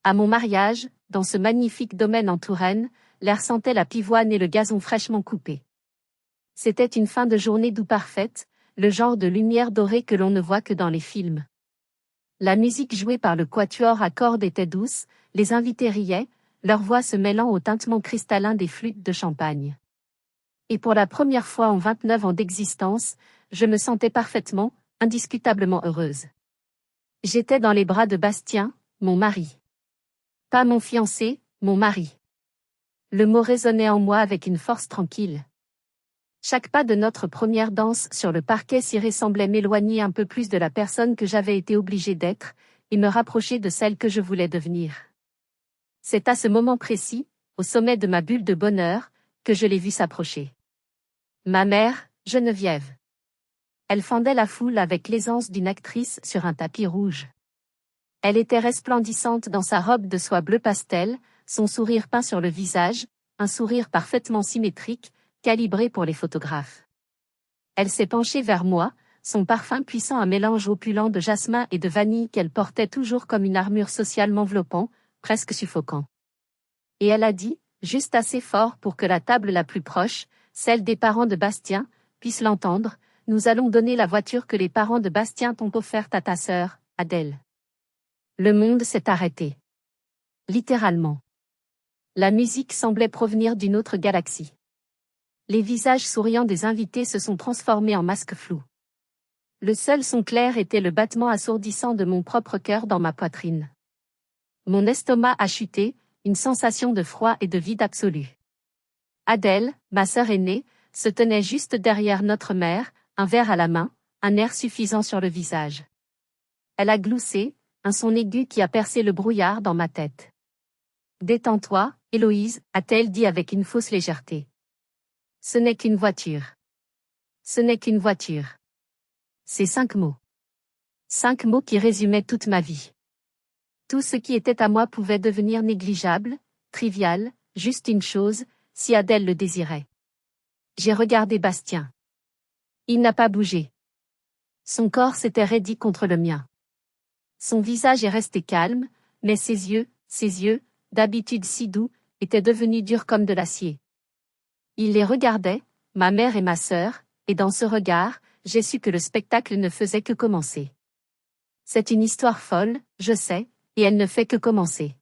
À mon mariage, dans ce magnifique domaine en Touraine, l'air sentait la pivoine et le gazon fraîchement coupé. C'était une fin de journée doux parfaite, le genre de lumière dorée que l'on ne voit que dans les films. La musique jouée par le quatuor à cordes était douce, les invités riaient, leurs voix se mêlant au tintement cristallin des flûtes de champagne. Et pour la première fois en 29 ans d'existence, je me sentais parfaitement, indiscutablement heureuse. J'étais dans les bras de Bastien, mon mari. Pas mon fiancé, mon mari. Le mot résonnait en moi avec une force tranquille. Chaque pas de notre première danse sur le parquet ciré semblait m'éloigner un peu plus de la personne que j'avais été obligée d'être, et me rapprocher de celle que je voulais devenir. C'est à ce moment précis, au sommet de ma bulle de bonheur, que je l'ai vue s'approcher. Ma mère, Geneviève. Elle fendait la foule avec l'aisance d'une actrice sur un tapis rouge. Elle était resplendissante dans sa robe de soie bleu pastel, son sourire peint sur le visage, un sourire parfaitement symétrique, calibré pour les photographes. Elle s'est penchée vers moi, son parfum puissant un mélange opulent de jasmin et de vanille qu'elle portait toujours comme une armure sociale m'enveloppant, presque suffocant. Et elle a dit, juste assez fort pour que la table la plus proche, celle des parents de Bastien, puisse l'entendre, nous allons donner la voiture que les parents de Bastien t'ont offerte à ta sœur, Adèle. Le monde s'est arrêté. Littéralement. La musique semblait provenir d'une autre galaxie. Les visages souriants des invités se sont transformés en masques flous. Le seul son clair était le battement assourdissant de mon propre cœur dans ma poitrine. Mon estomac a chuté, une sensation de froid et de vide absolu. Adèle, ma sœur aînée, se tenait juste derrière notre mère, un verre à la main, un air suffisant sur le visage. Elle a gloussé, un son aigu qui a percé le brouillard dans ma tête. « Détends-toi, Héloïse », a-t-elle dit avec une fausse légèreté. Ce n'est qu'une voiture. Ce n'est qu'une voiture. Ces 5 mots. 5 mots qui résumaient toute ma vie. Tout ce qui était à moi pouvait devenir négligeable, trivial, juste une chose, si Adèle le désirait. J'ai regardé Bastien. Il n'a pas bougé. Son corps s'était raidi contre le mien. Son visage est resté calme, mais ses yeux, d'habitude si doux, étaient devenus durs comme de l'acier. Il les regardait, ma mère et ma sœur, et dans ce regard, j'ai su que le spectacle ne faisait que commencer. C'est une histoire folle, je sais, et elle ne fait que commencer.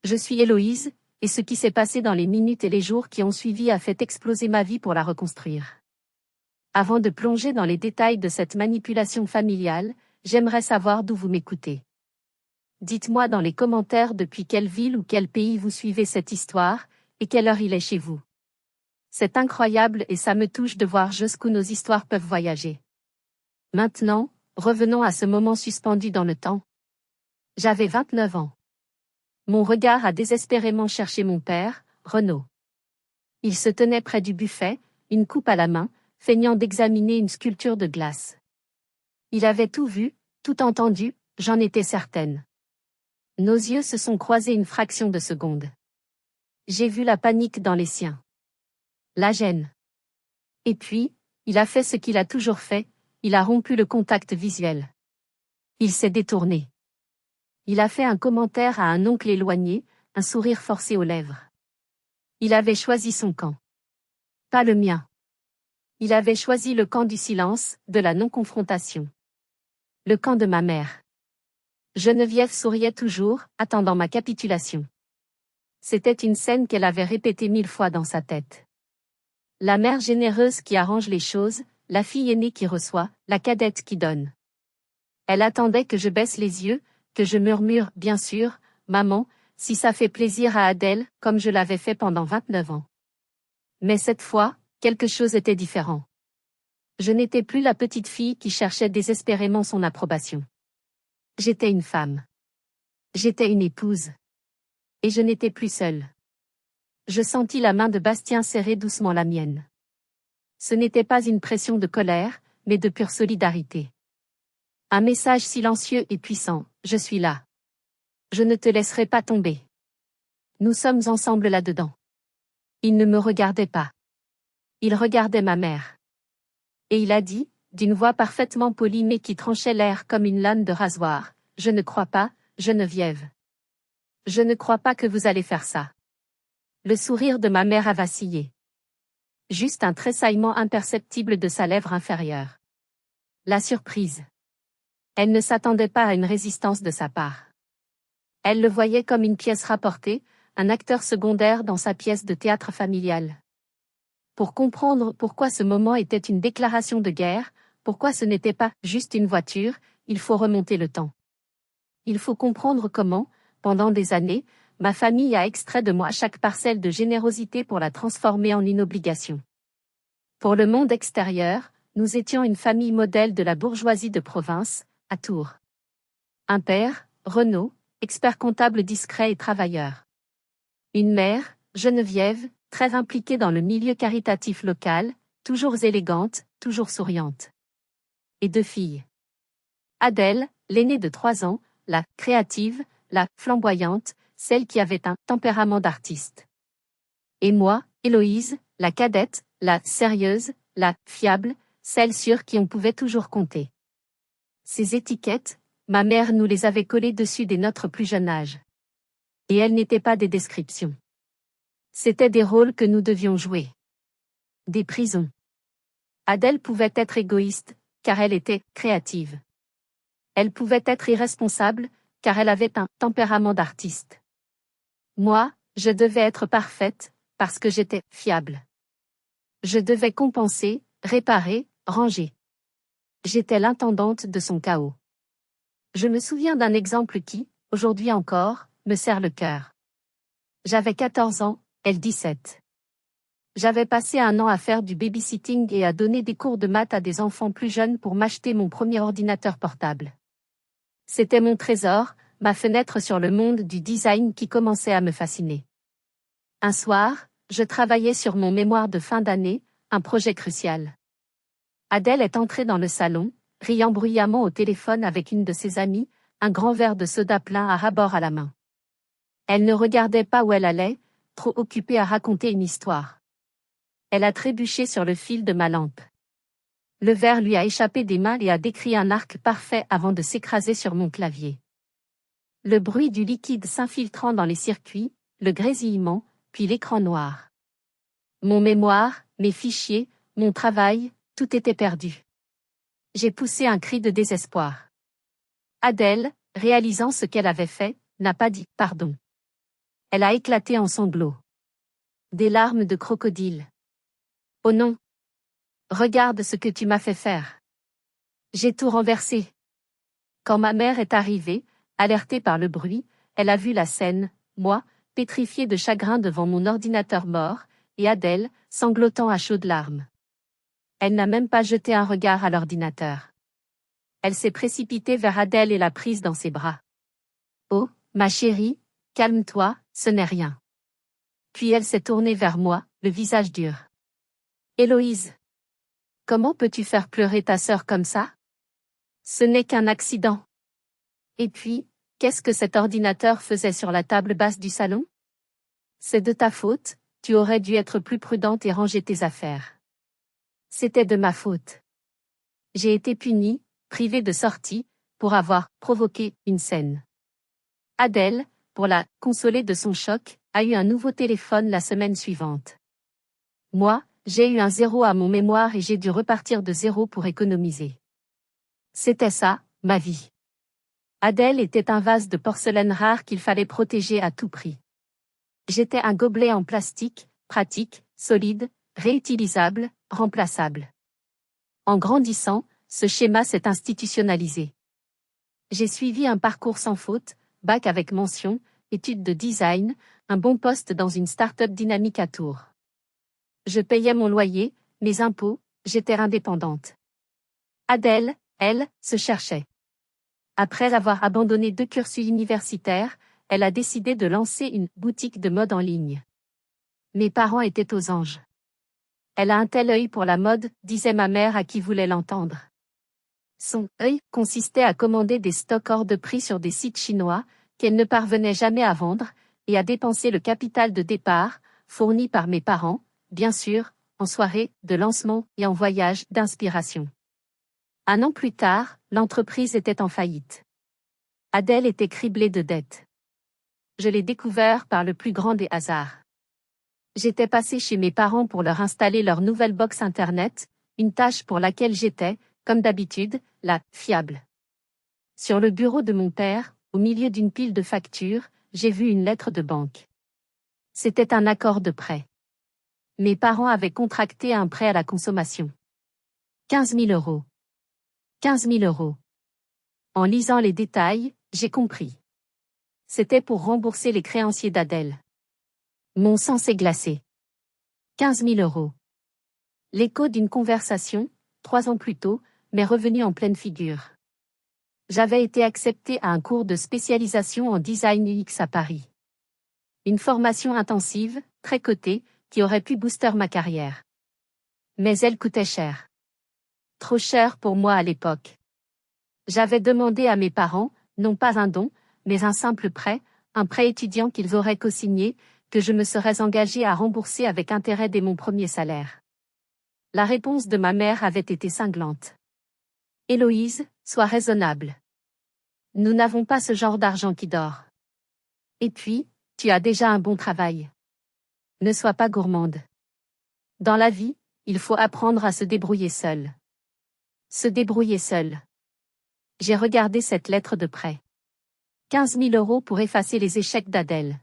Je suis Héloïse, et ce qui s'est passé dans les minutes et les jours qui ont suivi a fait exploser ma vie pour la reconstruire. Avant de plonger dans les détails de cette manipulation familiale, j'aimerais savoir d'où vous m'écoutez. Dites-moi dans les commentaires depuis quelle ville ou quel pays vous suivez cette histoire, et quelle heure il est chez vous. C'est incroyable et ça me touche de voir jusqu'où nos histoires peuvent voyager. Maintenant, revenons à ce moment suspendu dans le temps. J'avais 29 ans. Mon regard a désespérément cherché mon père, Renaud. Il se tenait près du buffet, une coupe à la main, feignant d'examiner une sculpture de glace. Il avait tout vu, tout entendu, j'en étais certaine. Nos yeux se sont croisés une fraction de seconde. J'ai vu la panique dans les siens. La gêne. Et puis, il a fait ce qu'il a toujours fait, il a rompu le contact visuel. Il s'est détourné. Il a fait un commentaire à un oncle éloigné, un sourire forcé aux lèvres. Il avait choisi son camp. Pas le mien. Il avait choisi le camp du silence, de la non-confrontation. Le camp de ma mère. Geneviève souriait toujours, attendant ma capitulation. C'était une scène qu'elle avait répétée 1000 fois dans sa tête. La mère généreuse qui arrange les choses, la fille aînée qui reçoit, la cadette qui donne. Elle attendait que je baisse les yeux, que je murmure, bien sûr, maman, si ça fait plaisir à Adèle, comme je l'avais fait pendant 29 ans. Mais cette fois, quelque chose était différent. Je n'étais plus la petite fille qui cherchait désespérément son approbation. J'étais une femme. J'étais une épouse. Et je n'étais plus seule. Je sentis la main de Bastien serrer doucement la mienne. Ce n'était pas une pression de colère, mais de pure solidarité. Un message silencieux et puissant, je suis là. Je ne te laisserai pas tomber. Nous sommes ensemble là-dedans. Il ne me regardait pas. Il regardait ma mère. Et il a dit, d'une voix parfaitement polie mais qui tranchait l'air comme une lame de rasoir, je ne crois pas, Geneviève. Je ne crois pas que vous allez faire ça. Le sourire de ma mère a vacillé. Juste un tressaillement imperceptible de sa lèvre inférieure. La surprise. Elle ne s'attendait pas à une résistance de sa part. Elle le voyait comme une pièce rapportée, un acteur secondaire dans sa pièce de théâtre familiale. Pour comprendre pourquoi ce moment était une déclaration de guerre, pourquoi ce n'était pas juste une voiture, il faut remonter le temps. Il faut comprendre comment, pendant des années, ma famille a extrait de moi chaque parcelle de générosité pour la transformer en une obligation. Pour le monde extérieur, nous étions une famille modèle de la bourgeoisie de province, à Tours. Un père, Renaud, expert comptable discret et travailleur. Une mère, Geneviève, très impliquée dans le milieu caritatif local, toujours élégante, toujours souriante. Et 2 filles. Adèle, l'aînée de 3 ans, la créative, la flamboyante, celle qui avait un tempérament d'artiste. Et moi, Héloïse, la cadette, la sérieuse, la fiable, celle sur qui on pouvait toujours compter. Ces étiquettes, ma mère nous les avait collées dessus dès notre plus jeune âge. Et elles n'étaient pas des descriptions. C'étaient des rôles que nous devions jouer. Des prisons. Adèle pouvait être égoïste, car elle était créative. Elle pouvait être irresponsable, car elle avait un tempérament d'artiste. Moi, je devais être parfaite, parce que j'étais fiable. Je devais compenser, réparer, ranger. J'étais l'intendante de son chaos. Je me souviens d'un exemple qui, aujourd'hui encore, me serre le cœur. J'avais 14 ans, elle 17. J'avais passé un an à faire du babysitting et à donner des cours de maths à des enfants plus jeunes pour m'acheter mon premier ordinateur portable. C'était mon trésor, ma fenêtre sur le monde du design qui commençait à me fasciner. Un soir, je travaillais sur mon mémoire de fin d'année, un projet crucial. Adèle est entrée dans le salon, riant bruyamment au téléphone avec une de ses amies, un grand verre de soda plein à ras-bord à la main. Elle ne regardait pas où elle allait, trop occupée à raconter une histoire. Elle a trébuché sur le fil de ma lampe. Le verre lui a échappé des mains et a décrit un arc parfait avant de s'écraser sur mon clavier. Le bruit du liquide s'infiltrant dans les circuits, le grésillement, puis l'écran noir. Mon mémoire, mes fichiers, mon travail, tout était perdu. J'ai poussé un cri de désespoir. Adèle, réalisant ce qu'elle avait fait, n'a pas dit « pardon ». Elle a éclaté en sanglots. Des larmes de crocodile. « Oh non! Regarde ce que tu m'as fait faire. J'ai tout renversé. » Quand ma mère est arrivée, alertée par le bruit, elle a vu la scène, moi, pétrifiée de chagrin devant mon ordinateur mort, et Adèle, sanglotant à chaudes larmes. Elle n'a même pas jeté un regard à l'ordinateur. Elle s'est précipitée vers Adèle et l'a prise dans ses bras. « Oh, ma chérie, calme-toi, ce n'est rien. » Puis elle s'est tournée vers moi, le visage dur. « Héloïse, comment peux-tu faire pleurer ta sœur comme ça? Ce n'est qu'un accident. » Et puis, qu'est-ce que cet ordinateur faisait sur la table basse du salon? C'est de ta faute, tu aurais dû être plus prudente et ranger tes affaires. C'était de ma faute. J'ai été punie, privée de sortie, pour avoir provoqué une scène. Adèle, pour la consoler de son choc, a eu un nouveau téléphone la semaine suivante. Moi, j'ai eu un 0 à mon mémoire et j'ai dû repartir de 0 pour économiser. C'était ça, ma vie. Adèle était un vase de porcelaine rare qu'il fallait protéger à tout prix. J'étais un gobelet en plastique, pratique, solide, réutilisable, remplaçable. En grandissant, ce schéma s'est institutionnalisé. J'ai suivi un parcours sans faute, bac avec mention, études de design, un bon poste dans une start-up dynamique à Tours. Je payais mon loyer, mes impôts, j'étais indépendante. Adèle, elle, se cherchait. Après avoir abandonné 2 cursus universitaires, elle a décidé de lancer une boutique de mode en ligne. Mes parents étaient aux anges. Elle a un tel œil pour la mode, disait ma mère à qui voulait l'entendre. Son œil consistait à commander des stocks hors de prix sur des sites chinois, qu'elle ne parvenait jamais à vendre, et à dépenser le capital de départ, fourni par mes parents, bien sûr, en soirée de lancement et en voyage d'inspiration. 1 an plus tard, l'entreprise était en faillite. Adèle était criblée de dettes. Je l'ai découvert par le plus grand des hasards. J'étais passé chez mes parents pour leur installer leur nouvelle box internet, une tâche pour laquelle j'étais, comme d'habitude, la fiable. Sur le bureau de mon père, au milieu d'une pile de factures, j'ai vu une lettre de banque. C'était un accord de prêt. Mes parents avaient contracté un prêt à la consommation. 15 000 euros. 15 000 euros. En lisant les détails, j'ai compris. C'était pour rembourser les créanciers d'Adèle. Mon sang s'est glacé. 15 000 euros. L'écho d'une conversation, 3 ans plus tôt, m'est revenu en pleine figure. J'avais été accepté à un cours de spécialisation en design UX à Paris. Une formation intensive, très cotée, qui aurait pu booster ma carrière. Mais elle coûtait cher. Trop cher pour moi à l'époque. J'avais demandé à mes parents, non pas un don, mais un simple prêt, un prêt étudiant qu'ils auraient cosigné, que je me serais engagé à rembourser avec intérêt dès mon premier salaire. La réponse de ma mère avait été cinglante. Héloïse, sois raisonnable. Nous n'avons pas ce genre d'argent qui dort. Et puis, tu as déjà un bon travail. Ne sois pas gourmande. Dans la vie, il faut apprendre à se débrouiller seul. Se débrouiller seul. J'ai regardé cette lettre de prêt. 15 000 euros pour effacer les échecs d'Adèle.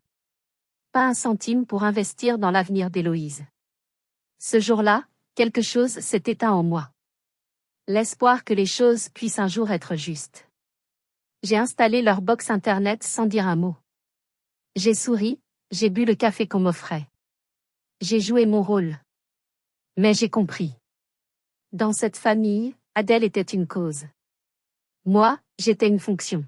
Pas un centime pour investir dans l'avenir d'Héloïse. Ce jour-là, quelque chose s'est éteint en moi. L'espoir que les choses puissent un jour être justes. J'ai installé leur box internet sans dire un mot. J'ai souri, j'ai bu le café qu'on m'offrait. J'ai joué mon rôle. Mais j'ai compris. Dans cette famille, Adèle était une cause. Moi, j'étais une fonction.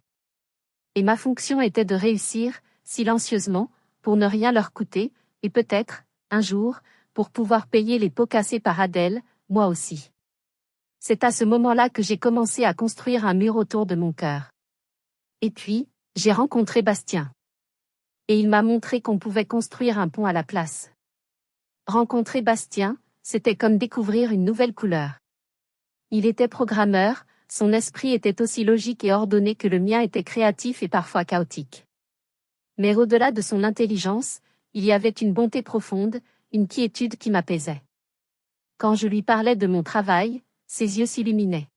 Et ma fonction était de réussir, silencieusement, pour ne rien leur coûter, et peut-être, un jour, pour pouvoir payer les pots cassés par Adèle, moi aussi. C'est à ce moment-là que j'ai commencé à construire un mur autour de mon cœur. Et puis, j'ai rencontré Bastien. Et il m'a montré qu'on pouvait construire un pont à la place. Rencontrer Bastien, c'était comme découvrir une nouvelle couleur. Il était programmeur, son esprit était aussi logique et ordonné que le mien était créatif et parfois chaotique. Mais au-delà de son intelligence, il y avait une bonté profonde, une quiétude qui m'apaisait. Quand je lui parlais de mon travail, ses yeux s'illuminaient.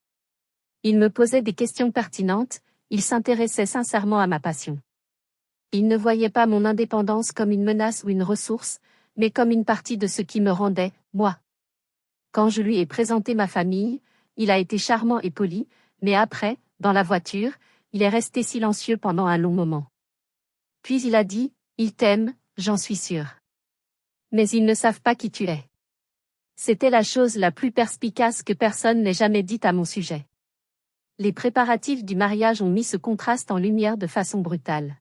Il me posait des questions pertinentes, il s'intéressait sincèrement à ma passion. Il ne voyait pas mon indépendance comme une menace ou une ressource, mais comme une partie de ce qui me rendait, moi. Quand je lui ai présenté ma famille, il a été charmant et poli, mais après, dans la voiture, il est resté silencieux pendant un long moment. Puis il a dit, « Ils t'aiment, j'en suis sûr. Mais ils ne savent pas qui tu es. » C'était la chose la plus perspicace que personne n'ait jamais dite à mon sujet. Les préparatifs du mariage ont mis ce contraste en lumière de façon brutale.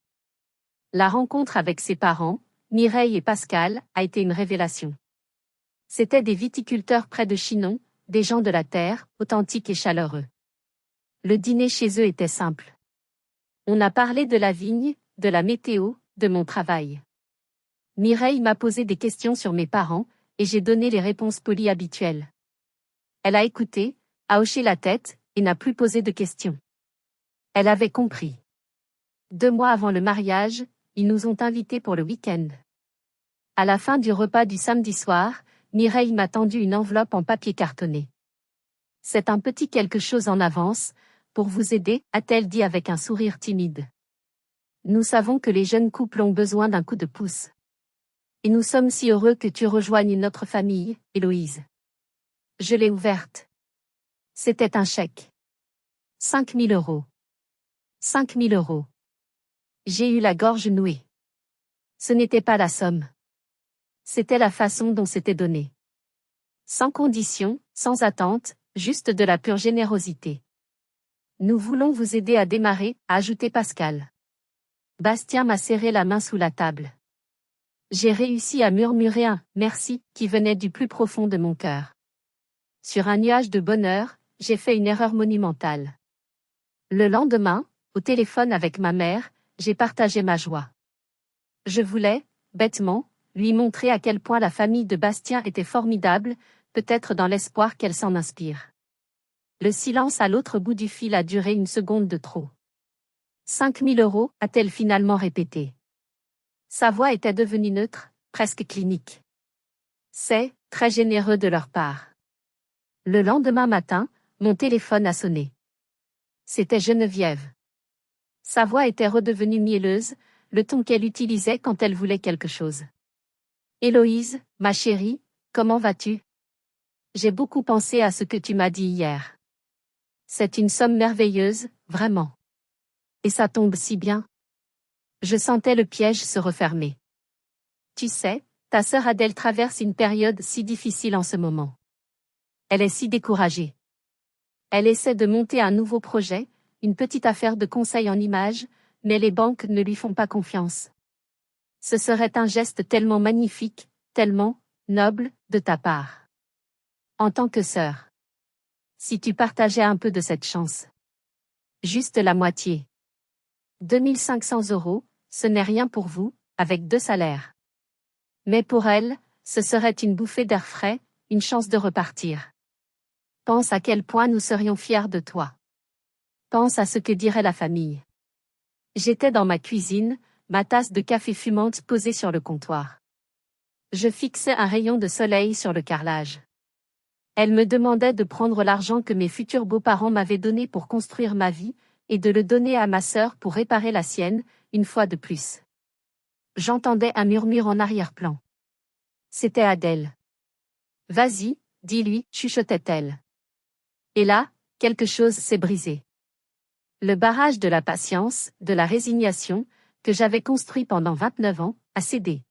La rencontre avec ses parents, Mireille et Pascal, a été une révélation. C'étaient des viticulteurs près de Chinon, des gens de la terre, authentiques et chaleureux. Le dîner chez eux était simple. On a parlé de la vigne, de la météo, de mon travail. Mireille m'a posé des questions sur mes parents, et j'ai donné les réponses polies habituelles. Elle a écouté, a hoché la tête, et n'a plus posé de questions. Elle avait compris. 2 mois avant le mariage, ils nous ont invités pour le week-end. À la fin du repas du samedi soir, Mireille m'a tendu une enveloppe en papier cartonné. C'est un petit quelque chose en avance, pour vous aider, a-t-elle dit avec un sourire timide. Nous savons que les jeunes couples ont besoin d'un coup de pouce. Et nous sommes si heureux que tu rejoignes notre famille, Héloïse. Je l'ai ouverte. C'était un chèque. 5 000 euros. 5 000 euros. J'ai eu la gorge nouée. Ce n'était pas la somme. C'était la façon dont c'était donné. Sans condition, sans attente, juste de la pure générosité. Nous voulons vous aider à démarrer, a ajouté Pascal. Bastien m'a serré la main sous la table. J'ai réussi à murmurer un « merci » qui venait du plus profond de mon cœur. Sur un nuage de bonheur, j'ai fait une erreur monumentale. Le lendemain, au téléphone avec ma mère, j'ai partagé ma joie. Je voulais, bêtement, lui montrer à quel point la famille de Bastien était formidable, peut-être dans l'espoir qu'elle s'en inspire. Le silence à l'autre bout du fil a duré une seconde de trop. 5 000 euros, a-t-elle finalement répété. Sa voix était devenue neutre, presque clinique. C'est très généreux de leur part. Le lendemain matin, mon téléphone a sonné. C'était Geneviève. Sa voix était redevenue mielleuse, le ton qu'elle utilisait quand elle voulait quelque chose. Héloïse, ma chérie, comment vas-tu? J'ai beaucoup pensé à ce que tu m'as dit hier. C'est une somme merveilleuse, vraiment. Et ça tombe si bien. Je sentais le piège se refermer. Tu sais, ta sœur Adèle traverse une période si difficile en ce moment. Elle est si découragée. Elle essaie de monter un nouveau projet, une petite affaire de conseil en images, mais les banques ne lui font pas confiance. Ce serait un geste tellement magnifique, tellement noble, de ta part. En tant que sœur. Si tu partageais un peu de cette chance. Juste la moitié. 2500 €, ce n'est rien pour vous, avec 2 salaires. Mais pour elle, ce serait une bouffée d'air frais, une chance de repartir. Pense à quel point nous serions fiers de toi. Pense à ce que dirait la famille. J'étais dans ma cuisine, ma tasse de café fumante posée sur le comptoir. Je fixais un rayon de soleil sur le carrelage. Elle me demandait de prendre l'argent que mes futurs beaux-parents m'avaient donné pour construire ma vie, et de le donner à ma sœur pour réparer la sienne, une fois de plus. J'entendais un murmure en arrière-plan. C'était Adèle. Vas-y, dis-lui, chuchotait-elle. Et là, quelque chose s'est brisé. Le barrage de la patience, de la résignation, que j'avais construit pendant 29 ans, a cédé.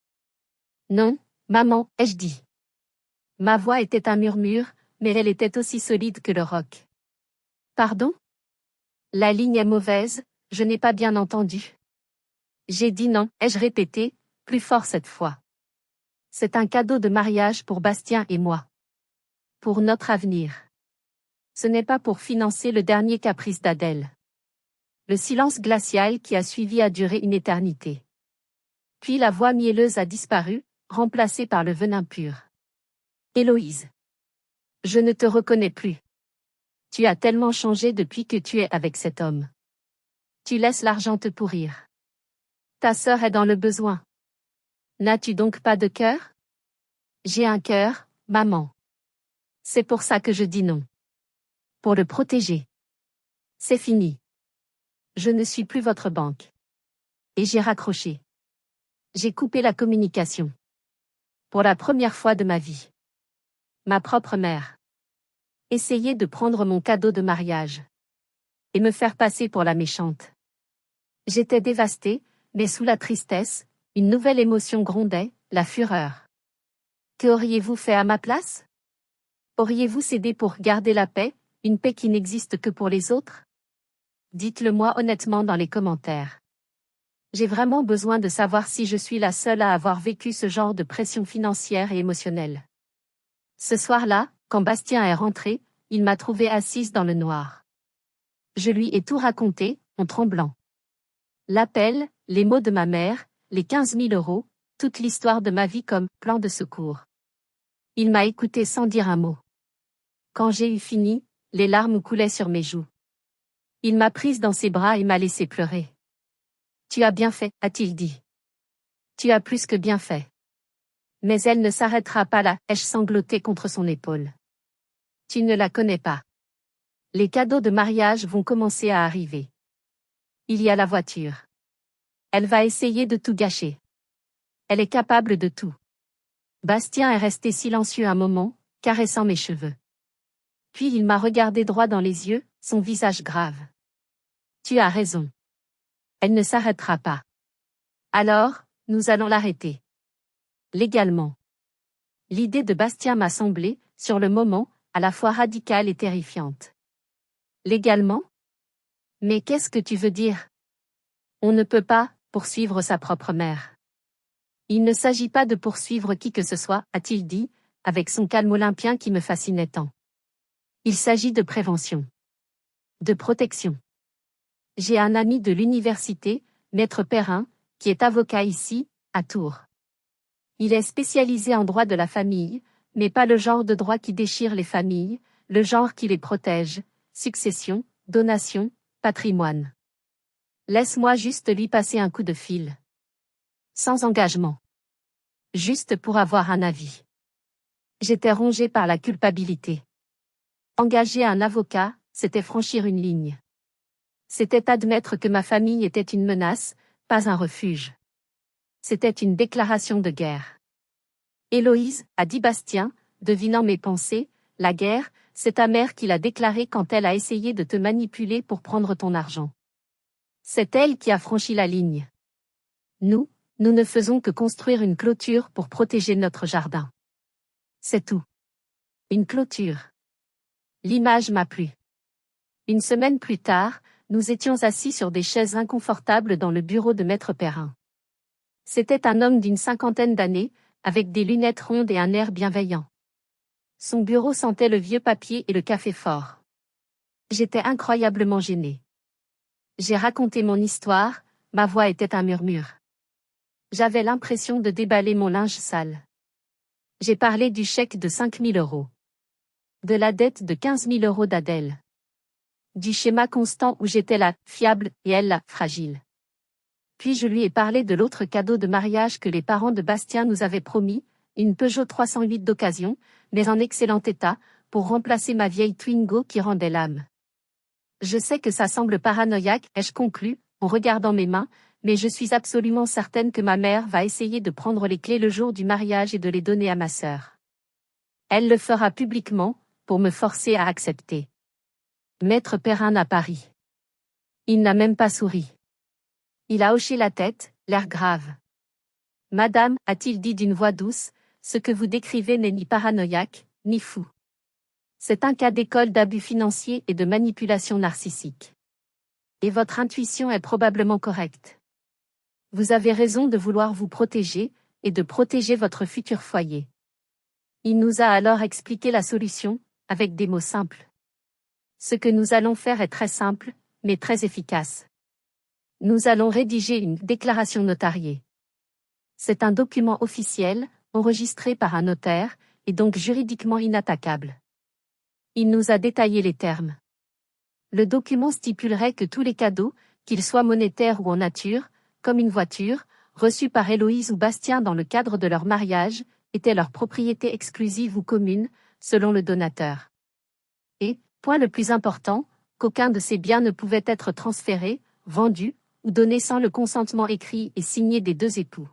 Non, maman, ai-je dit. Ma voix était un murmure, mais elle était aussi solide que le roc. Pardon? La ligne est mauvaise, je n'ai pas bien entendu. J'ai dit non, ai-je répété, plus fort cette fois. C'est un cadeau de mariage pour Bastien et moi. Pour notre avenir. Ce n'est pas pour financer le dernier caprice d'Adèle. Le silence glacial qui a suivi a duré une éternité. Puis la voix mielleuse a disparu, remplacée par le venin pur. Héloïse. Je ne te reconnais plus. Tu as tellement changé depuis que tu es avec cet homme. Tu laisses l'argent te pourrir. Ta sœur est dans le besoin. N'as-tu donc pas de cœur? J'ai un cœur, maman. C'est pour ça que je dis non. Pour le protéger. C'est fini. Je ne suis plus votre banque. Et j'ai raccroché. J'ai coupé la communication. Pour la première fois de ma vie. Ma propre mère. Essayer de prendre mon cadeau de mariage. Et me faire passer pour la méchante. J'étais dévastée, mais sous la tristesse, une nouvelle émotion grondait, la fureur. Que auriez-vous fait à ma place? Auriez-vous cédé pour garder la paix, une paix qui n'existe que pour les autres? Dites-le moi honnêtement dans les commentaires. J'ai vraiment besoin de savoir si je suis la seule à avoir vécu ce genre de pression financière et émotionnelle. Ce soir-là, quand Bastien est rentré, il m'a trouvée assise dans le noir. Je lui ai tout raconté, en tremblant. L'appel, les mots de ma mère, les 15 000 €, toute l'histoire de ma vie comme plan de secours. Il m'a écouté sans dire un mot. Quand j'ai eu fini, les larmes coulaient sur mes joues. Il m'a prise dans ses bras et m'a laissé pleurer. Tu as bien fait, a-t-il dit. Tu as plus que bien fait. Mais elle ne s'arrêtera pas là, ai-je sangloté contre son épaule. Tu ne la connais pas. Les cadeaux de mariage vont commencer à arriver. Il y a la voiture. Elle va essayer de tout gâcher. Elle est capable de tout. Bastien est resté silencieux un moment, caressant mes cheveux. Puis il m'a regardé droit dans les yeux, son visage grave. Tu as raison. Elle ne s'arrêtera pas. Alors, nous allons l'arrêter. Légalement. L'idée de Bastien m'a semblé, sur le moment, à la fois radicale et terrifiante. Légalement? Mais qu'est-ce que tu veux dire? On ne peut pas poursuivre sa propre mère. Il ne s'agit pas de poursuivre qui que ce soit, a-t-il dit, avec son calme olympien qui me fascinait tant. Il s'agit de prévention. De protection. J'ai un ami de l'université, Maître Perrin, qui est avocat ici, à Tours. Il est spécialisé en droit de la famille, mais pas le genre de droit qui déchire les familles, le genre qui les protège, succession, donation, patrimoine. Laisse-moi juste lui passer un coup de fil. Sans engagement. Juste pour avoir un avis. J'étais rongée par la culpabilité. Engager un avocat, c'était franchir une ligne. C'était admettre que ma famille était une menace, pas un refuge. C'était une déclaration de guerre. Héloïse, a dit Bastien, devinant mes pensées, la guerre, c'est ta mère qui l'a déclarée quand elle a essayé de te manipuler pour prendre ton argent. C'est elle qui a franchi la ligne. Nous ne faisons que construire une clôture pour protéger notre jardin. C'est tout. Une clôture. L'image m'a plu. Une semaine plus tard, nous étions assis sur des chaises inconfortables dans le bureau de Maître Perrin. C'était un homme d'une 50aine d'années, avec des lunettes rondes et un air bienveillant. Son bureau sentait le vieux papier et le café fort. J'étais incroyablement gênée. J'ai raconté mon histoire, ma voix était un murmure. J'avais l'impression de déballer mon linge sale. J'ai parlé du chèque de 5 000 €. De la dette de 15 000 € d'Adèle. Du schéma constant où j'étais la fiable et elle la fragile. Puis je lui ai parlé de l'autre cadeau de mariage que les parents de Bastien nous avaient promis, une Peugeot 308 d'occasion, mais en excellent état, pour remplacer ma vieille Twingo qui rendait l'âme. Je sais que ça semble paranoïaque, ai-je conclu, en regardant mes mains, mais je suis absolument certaine que ma mère va essayer de prendre les clés le jour du mariage et de les donner à ma sœur. Elle le fera publiquement, pour me forcer à accepter. Maître Perrin à Paris. Il n'a même pas souri. Il a hoché la tête, l'air grave. Madame, a-t-il dit d'une voix douce, ce que vous décrivez n'est ni paranoïaque, ni fou. C'est un cas d'école d'abus financier et de manipulation narcissique. Et votre intuition est probablement correcte. Vous avez raison de vouloir vous protéger, et de protéger votre futur foyer. Il nous a alors expliqué la solution, avec des mots simples. Ce que nous allons faire est très simple, mais très efficace. Nous allons rédiger une déclaration notariée. C'est un document officiel, enregistré par un notaire, et donc juridiquement inattaquable. Il nous a détaillé les termes. Le document stipulerait que tous les cadeaux, qu'ils soient monétaires ou en nature, comme une voiture, reçus par Héloïse ou Bastien dans le cadre de leur mariage, étaient leur propriété exclusive ou commune, selon le donateur. Et, point le plus important, qu'aucun de ces biens ne pouvait être transféré, vendu, ou donné sans le consentement écrit et signé des deux époux.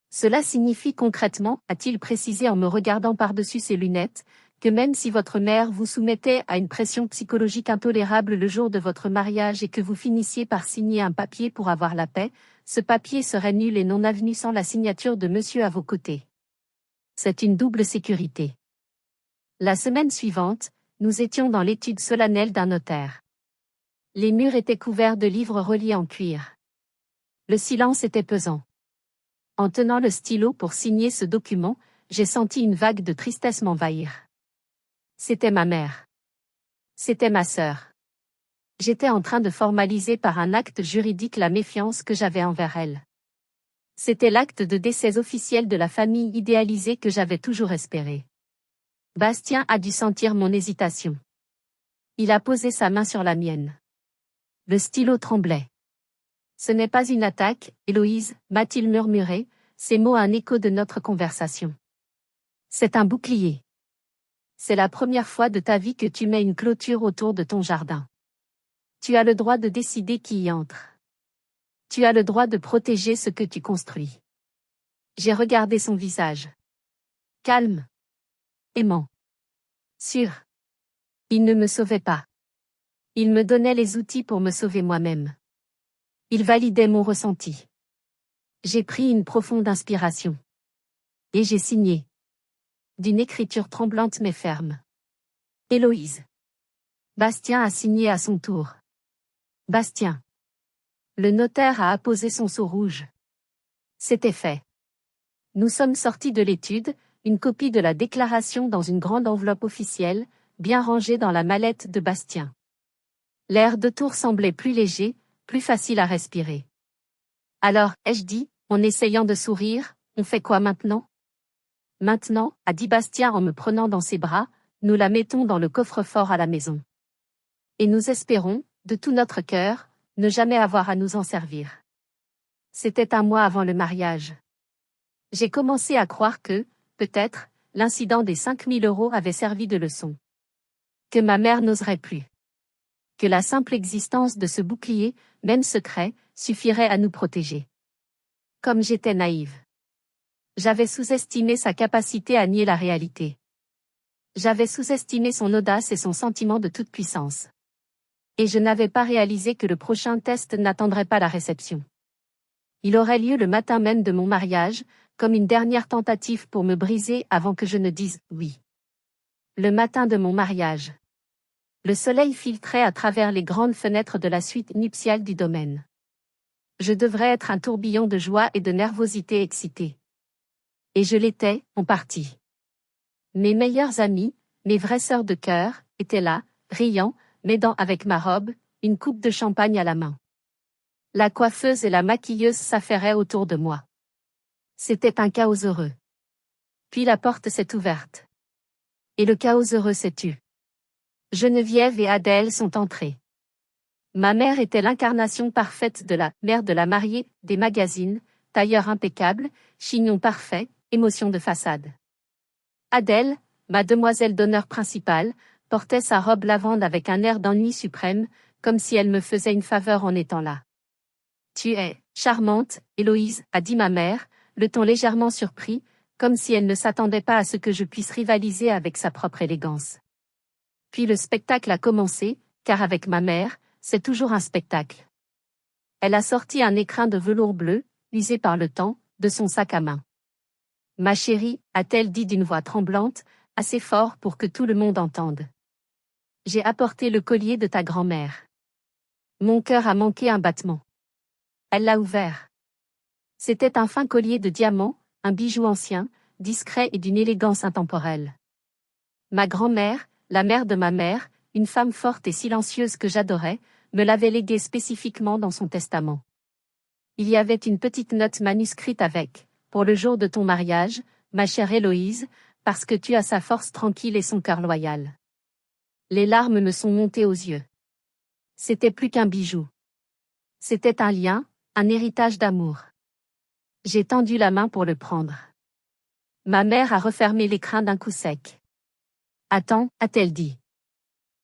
Cela signifie concrètement, a-t-il précisé en me regardant par-dessus ses lunettes, que même si votre mère vous soumettait à une pression psychologique intolérable le jour de votre mariage et que vous finissiez par signer un papier pour avoir la paix, ce papier serait nul et non avenu sans la signature de monsieur à vos côtés. C'est une double sécurité. La semaine suivante, nous étions dans l'étude solennelle d'un notaire. Les murs étaient couverts de livres reliés en cuir. Le silence était pesant. En tenant le stylo pour signer ce document, j'ai senti une vague de tristesse m'envahir. C'était ma mère. C'était ma sœur. J'étais en train de formaliser par un acte juridique la méfiance que j'avais envers elle. C'était l'acte de décès officiel de la famille idéalisée que j'avais toujours espéré. Bastien a dû sentir mon hésitation. Il a posé sa main sur la mienne. Le stylo tremblait. Ce n'est pas une attaque, Héloïse, m'a-t-il murmuré, ces mots un écho de notre conversation. C'est un bouclier. C'est la première fois de ta vie que tu mets une clôture autour de ton jardin. Tu as le droit de décider qui y entre. Tu as le droit de protéger ce que tu construis. J'ai regardé son visage. Calme. Aimant. Sûr. Il ne me sauvait pas. Il me donnait les outils pour me sauver moi-même. Il validait mon ressenti. J'ai pris une profonde inspiration. Et j'ai signé. D'une écriture tremblante mais ferme. Héloïse. Bastien a signé à son tour. Bastien. Le notaire a apposé son sceau rouge. C'était fait. Nous sommes sortis de l'étude, une copie de la déclaration dans une grande enveloppe officielle, bien rangée dans la mallette de Bastien. L'air de Tours semblait plus léger, plus facile à respirer. Alors, ai-je dit, en essayant de sourire, on fait quoi maintenant? Maintenant, a dit Bastien en me prenant dans ses bras, nous la mettons dans le coffre-fort à la maison. Et nous espérons, de tout notre cœur, ne jamais avoir à nous en servir. C'était un mois avant le mariage. J'ai commencé à croire que, peut-être, l'incident des 5 000 € avait servi de leçon. Que ma mère n'oserait plus. Que la simple existence de ce bouclier, même secret, suffirait à nous protéger. Comme j'étais naïve. J'avais sous-estimé sa capacité à nier la réalité. J'avais sous-estimé son audace et son sentiment de toute puissance. Et je n'avais pas réalisé que le prochain test n'attendrait pas la réception. Il aurait lieu le matin même de mon mariage, comme une dernière tentative pour me briser avant que je ne dise oui. Le matin de mon mariage. Le soleil filtrait à travers les grandes fenêtres de la suite nuptiale du domaine. Je devrais être un tourbillon de joie et de nervosité excitée. Et je l'étais, en partie. Mes meilleures amies, mes vraies sœurs de cœur, étaient là, riant, m'aidant avec ma robe, une coupe de champagne à la main. La coiffeuse et la maquilleuse s'affairaient autour de moi. C'était un chaos heureux. Puis la porte s'est ouverte. Et le chaos heureux s'est tu. Geneviève et Adèle sont entrées. Ma mère était l'incarnation parfaite de la mère de la mariée, des magazines, tailleur impeccable, chignon parfait, émotion de façade. Adèle, ma demoiselle d'honneur principale, portait sa robe lavande avec un air d'ennui suprême, comme si elle me faisait une faveur en étant là. Tu es charmante, Héloïse, a dit ma mère, le ton légèrement surpris, comme si elle ne s'attendait pas à ce que je puisse rivaliser avec sa propre élégance. Puis le spectacle a commencé, car avec ma mère, c'est toujours un spectacle. Elle a sorti un écrin de velours bleu, usé par le temps, de son sac à main. Ma chérie, a-t-elle dit d'une voix tremblante, assez fort pour que tout le monde entende. J'ai apporté le collier de ta grand-mère. Mon cœur a manqué un battement. Elle l'a ouvert. C'était un fin collier de diamants, un bijou ancien, discret et d'une élégance intemporelle. Ma grand-mère, la mère de ma mère, une femme forte et silencieuse que j'adorais, me l'avait légué spécifiquement dans son testament. Il y avait une petite note manuscrite avec, pour le jour de ton mariage, ma chère Héloïse, parce que tu as sa force tranquille et son cœur loyal. Les larmes me sont montées aux yeux. C'était plus qu'un bijou. C'était un lien, un héritage d'amour. J'ai tendu la main pour le prendre. Ma mère a refermé l'écrin d'un coup sec. Attends, a-t-elle dit.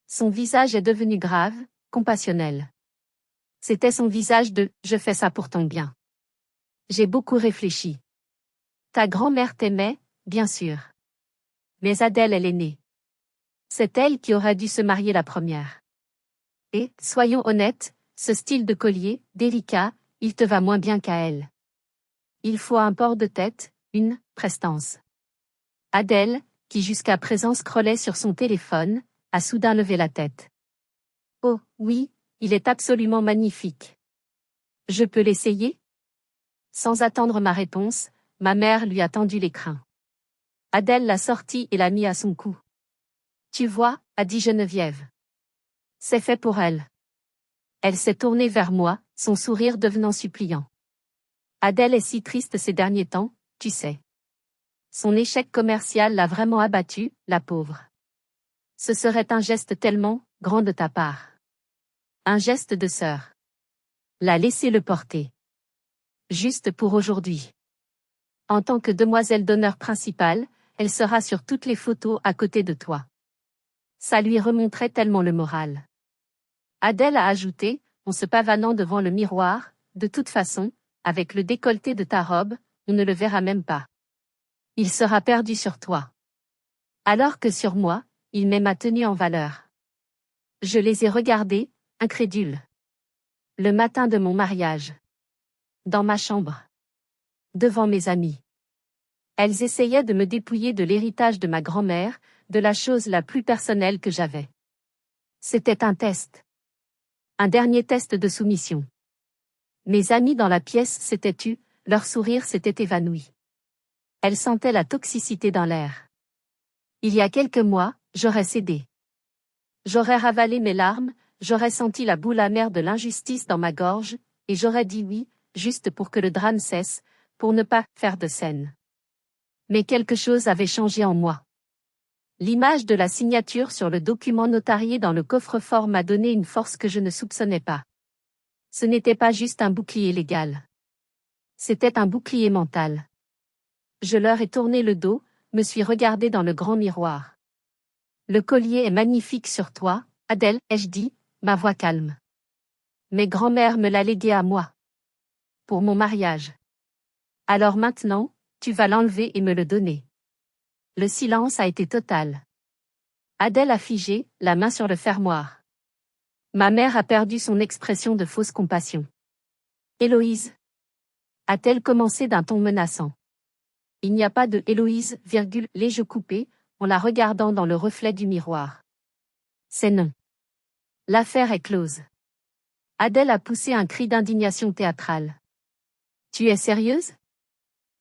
Son visage est devenu grave, compassionnel. C'était son visage de « je fais ça pour ton bien ». J'ai beaucoup réfléchi. Ta grand-mère t'aimait, bien sûr. Mais Adèle est l'aînée. C'est elle qui aurait dû se marier la première. Et, soyons honnêtes, ce style de collier, délicat, il te va moins bien qu'à elle. Il faut un port de tête, une prestance. Adèle, qui jusqu'à présent scrollait sur son téléphone, a soudain levé la tête. Oh, oui, il est absolument magnifique. Je peux l'essayer? Sans attendre ma réponse, ma mère lui a tendu l'écrin. Adèle l'a sorti et l'a mis à son cou. Tu vois, a dit Geneviève. C'est fait pour elle. Elle s'est tournée vers moi, son sourire devenant suppliant. Adèle est si triste ces derniers temps, tu sais. Son échec commercial l'a vraiment abattue, la pauvre. Ce serait un geste tellement grand de ta part. Un geste de sœur. La laisser le porter. Juste pour aujourd'hui. En tant que demoiselle d'honneur principale, elle sera sur toutes les photos à côté de toi. Ça lui remonterait tellement le moral. Adèle a ajouté, en se pavanant devant le miroir, de toute façon, avec le décolleté de ta robe, on ne le verra même pas. Il sera perdu sur toi. Alors que sur moi, il met ma tenue en valeur. Je les ai regardés, incrédules. Le matin de mon mariage. Dans ma chambre. Devant mes amis. Elles essayaient de me dépouiller de l'héritage de ma grand-mère, de la chose la plus personnelle que j'avais. C'était un test. Un dernier test de soumission. Mes amis dans la pièce s'étaient tus, leur sourire s'était évanoui. Elles sentaient la toxicité dans l'air. Il y a quelques mois, j'aurais cédé. J'aurais ravalé mes larmes, j'aurais senti la boule amère de l'injustice dans ma gorge, et j'aurais dit oui, juste pour que le drame cesse, pour ne pas faire de scène. Mais quelque chose avait changé en moi. L'image de la signature sur le document notarié dans le coffre-fort m'a donné une force que je ne soupçonnais pas. Ce n'était pas juste un bouclier légal. C'était un bouclier mental. Je leur ai tourné le dos, me suis regardé dans le grand miroir. Le collier est magnifique sur toi, Adèle, ai-je dit, ma voix calme. Mais grand-mère me l'a légué à moi. Pour mon mariage. Alors maintenant, tu vas l'enlever et me le donner. Le silence a été total. Adèle a figé, la main sur le fermoir. Ma mère a perdu son expression de fausse compassion. Héloïse, a-t-elle commencé d'un ton menaçant. Il n'y a pas de Héloïse, les yeux coupés, en la regardant dans le reflet du miroir. C'est non. L'affaire est close. Adèle a poussé un cri d'indignation théâtrale. Tu es sérieuse?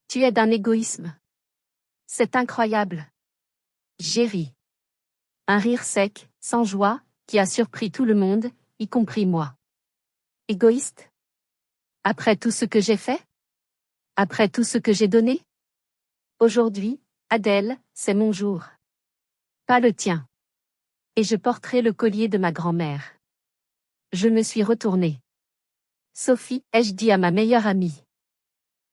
Tu es d'un égoïsme. C'est incroyable. J'ai ri. Un rire sec, sans joie, qui a surpris tout le monde, y compris moi. Égoïste? Après tout ce que j'ai fait? Après tout ce que j'ai donné? Aujourd'hui, Adèle, c'est mon jour. Pas le tien. Et je porterai le collier de ma grand-mère. Je me suis retournée. Sophie, ai-je dit à ma meilleure amie.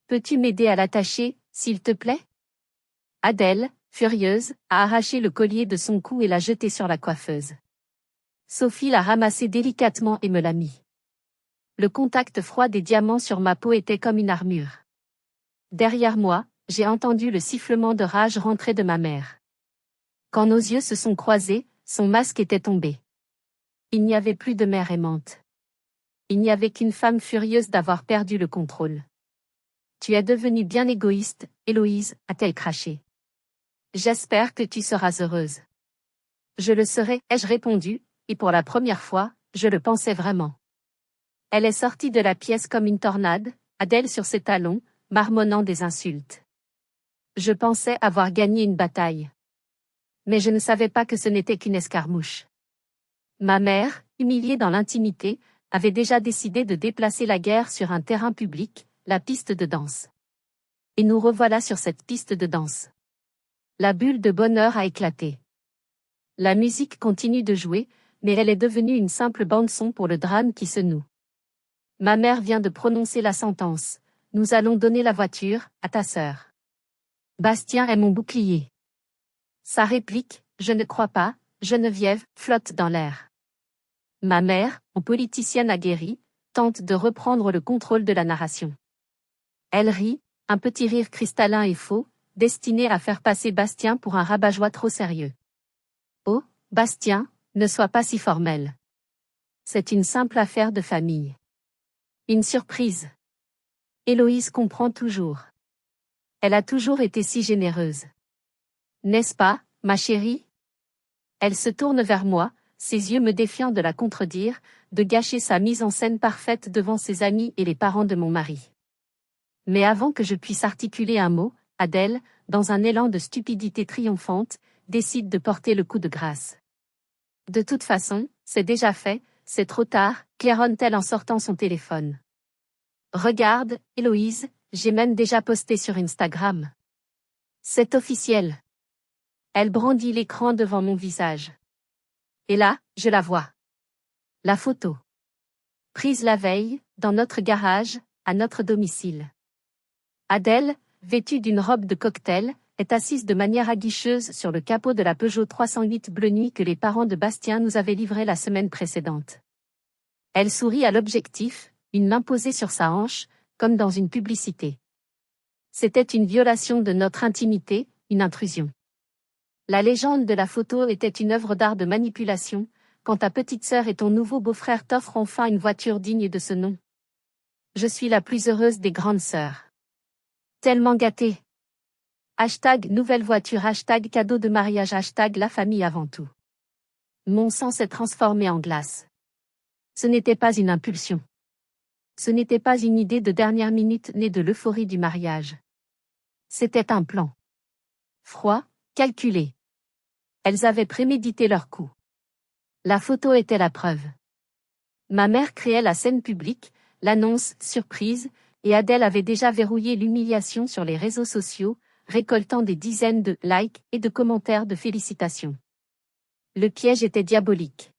Peux-tu m'aider à l'attacher, s'il te plaît? Adèle, furieuse, a arraché le collier de son cou et l'a jeté sur la coiffeuse. Sophie l'a ramassé délicatement et me l'a mis. Le contact froid des diamants sur ma peau était comme une armure. Derrière moi, j'ai entendu le sifflement de rage rentrer de ma mère. Quand nos yeux se sont croisés, son masque était tombé. Il n'y avait plus de mère aimante. Il n'y avait qu'une femme furieuse d'avoir perdu le contrôle. Tu es devenue bien égoïste, Héloïse, a-t-elle craché. J'espère que tu seras heureuse. Je le serai, ai-je répondu, et pour la première fois, je le pensais vraiment. Elle est sortie de la pièce comme une tornade, Adèle sur ses talons, marmonnant des insultes. Je pensais avoir gagné une bataille. Mais je ne savais pas que ce n'était qu'une escarmouche. Ma mère, humiliée dans l'intimité, avait déjà décidé de déplacer la guerre sur un terrain public, la piste de danse. Et nous revoilà sur cette piste de danse. La bulle de bonheur a éclaté. La musique continue de jouer, mais elle est devenue une simple bande-son pour le drame qui se noue. Ma mère vient de prononcer la sentence. Nous allons donner la voiture à ta sœur. Bastien est mon bouclier. Sa réplique, je ne crois pas, Geneviève, flotte dans l'air. Ma mère, en politicienne aguerrie, tente de reprendre le contrôle de la narration. Elle rit, un petit rire cristallin et faux, destiné à faire passer Bastien pour un rabat-joie trop sérieux. Oh, Bastien, ne sois pas si formel. C'est une simple affaire de famille. Une surprise. Héloïse comprend toujours. Elle a toujours été si généreuse. N'est-ce pas, ma chérie? Elle se tourne vers moi, ses yeux me défiant de la contredire, de gâcher sa mise en scène parfaite devant ses amis et les parents de mon mari. Mais avant que je puisse articuler un mot, Adèle, dans un élan de stupidité triomphante, décide de porter le coup de grâce. De toute façon, c'est déjà fait, c'est trop tard, claironne-t-elle en sortant son téléphone. Regarde, Héloïse, j'ai même déjà posté sur Instagram. C'est officiel. Elle brandit l'écran devant mon visage. Et là, je la vois. La photo. Prise la veille, dans notre garage, à notre domicile. Adèle, vêtue d'une robe de cocktail, est assise de manière aguicheuse sur le capot de la Peugeot 308 bleu nuit que les parents de Bastien nous avaient livrée la semaine précédente. Elle sourit à l'objectif, une main posée sur sa hanche, comme dans une publicité. C'était une violation de notre intimité, une intrusion. La légende de la photo était une œuvre d'art de manipulation, quand ta petite sœur et ton nouveau beau-frère t'offrent enfin une voiture digne de ce nom. Je suis la plus heureuse des grandes sœurs. Tellement gâtée. Hashtag nouvelle voiture, hashtag cadeau de mariage, hashtag la famille avant tout. Mon sang s'est transformé en glace. Ce n'était pas une impulsion. Ce n'était pas une idée de dernière minute née de l'euphorie du mariage. C'était un plan. Froid, calculé. Elles avaient prémédité leur coup. La photo était la preuve. Ma mère créait la scène publique, l'annonce, surprise, et Adèle avait déjà verrouillé l'humiliation sur les réseaux sociaux, récoltant des dizaines de likes et de commentaires de félicitations. Le piège était diabolique.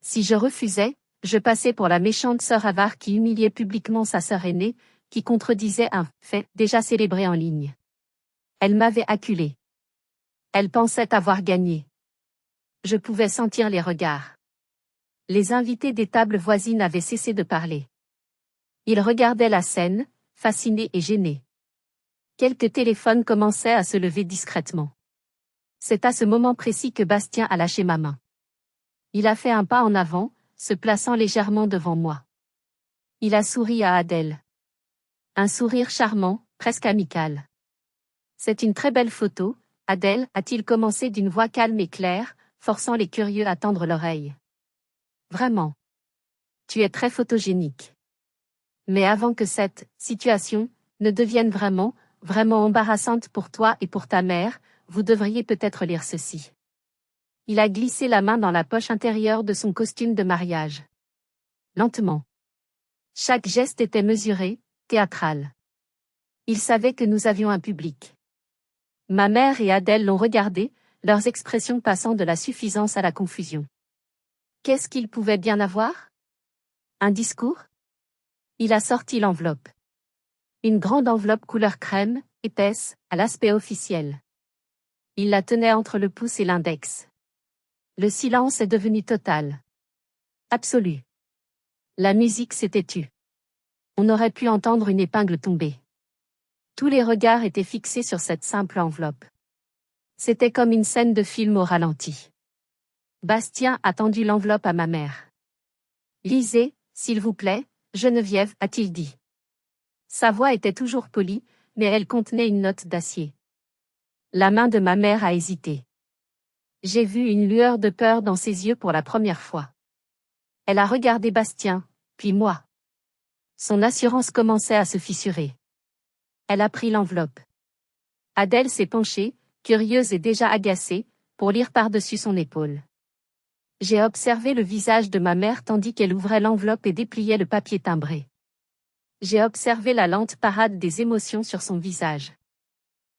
Si je refusais, je passais pour la méchante sœur avare qui humiliait publiquement sa sœur aînée, qui contredisait un fait déjà célébré en ligne. Elle m'avait acculé. Elle pensait avoir gagné. Je pouvais sentir les regards. Les invités des tables voisines avaient cessé de parler. Ils regardaient la scène, fascinés et gênés. Quelques téléphones commençaient à se lever discrètement. C'est à ce moment précis que Bastien a lâché ma main. Il a fait un pas en avant, se plaçant légèrement devant moi. Il a souri à Adèle. Un sourire charmant, presque amical. C'est une très belle photo, Adèle, a-t-il commencé d'une voix calme et claire, forçant les curieux à tendre l'oreille. Vraiment. Tu es très photogénique. Mais avant que cette situation ne devienne vraiment embarrassante pour toi et pour ta mère, vous devriez peut-être lire ceci. Il a glissé la main dans la poche intérieure de son costume de mariage. Lentement. Chaque geste était mesuré, théâtral. Il savait que nous avions un public. Ma mère et Adèle l'ont regardé, leurs expressions passant de la suffisance à la confusion. Qu'est-ce qu'il pouvait bien avoir? Un discours? Il a sorti l'enveloppe. Une grande enveloppe couleur crème, épaisse, à l'aspect officiel. Il la tenait entre le pouce et l'index. Le silence est devenu total. Absolu. La musique s'était tue. On aurait pu entendre une épingle tomber. Tous les regards étaient fixés sur cette simple enveloppe. C'était comme une scène de film au ralenti. Bastien a tendu l'enveloppe à ma mère. « Lisez, s'il vous plaît, Geneviève, a-t-il dit. » Sa voix était toujours polie, mais elle contenait une note d'acier. La main de ma mère a hésité. J'ai vu une lueur de peur dans ses yeux pour la première fois. Elle a regardé Bastien, puis moi. Son assurance commençait à se fissurer. Elle a pris l'enveloppe. Adèle s'est penchée, curieuse et déjà agacée, pour lire par-dessus son épaule. J'ai observé le visage de ma mère tandis qu'elle ouvrait l'enveloppe et dépliait le papier timbré. J'ai observé la lente parade des émotions sur son visage.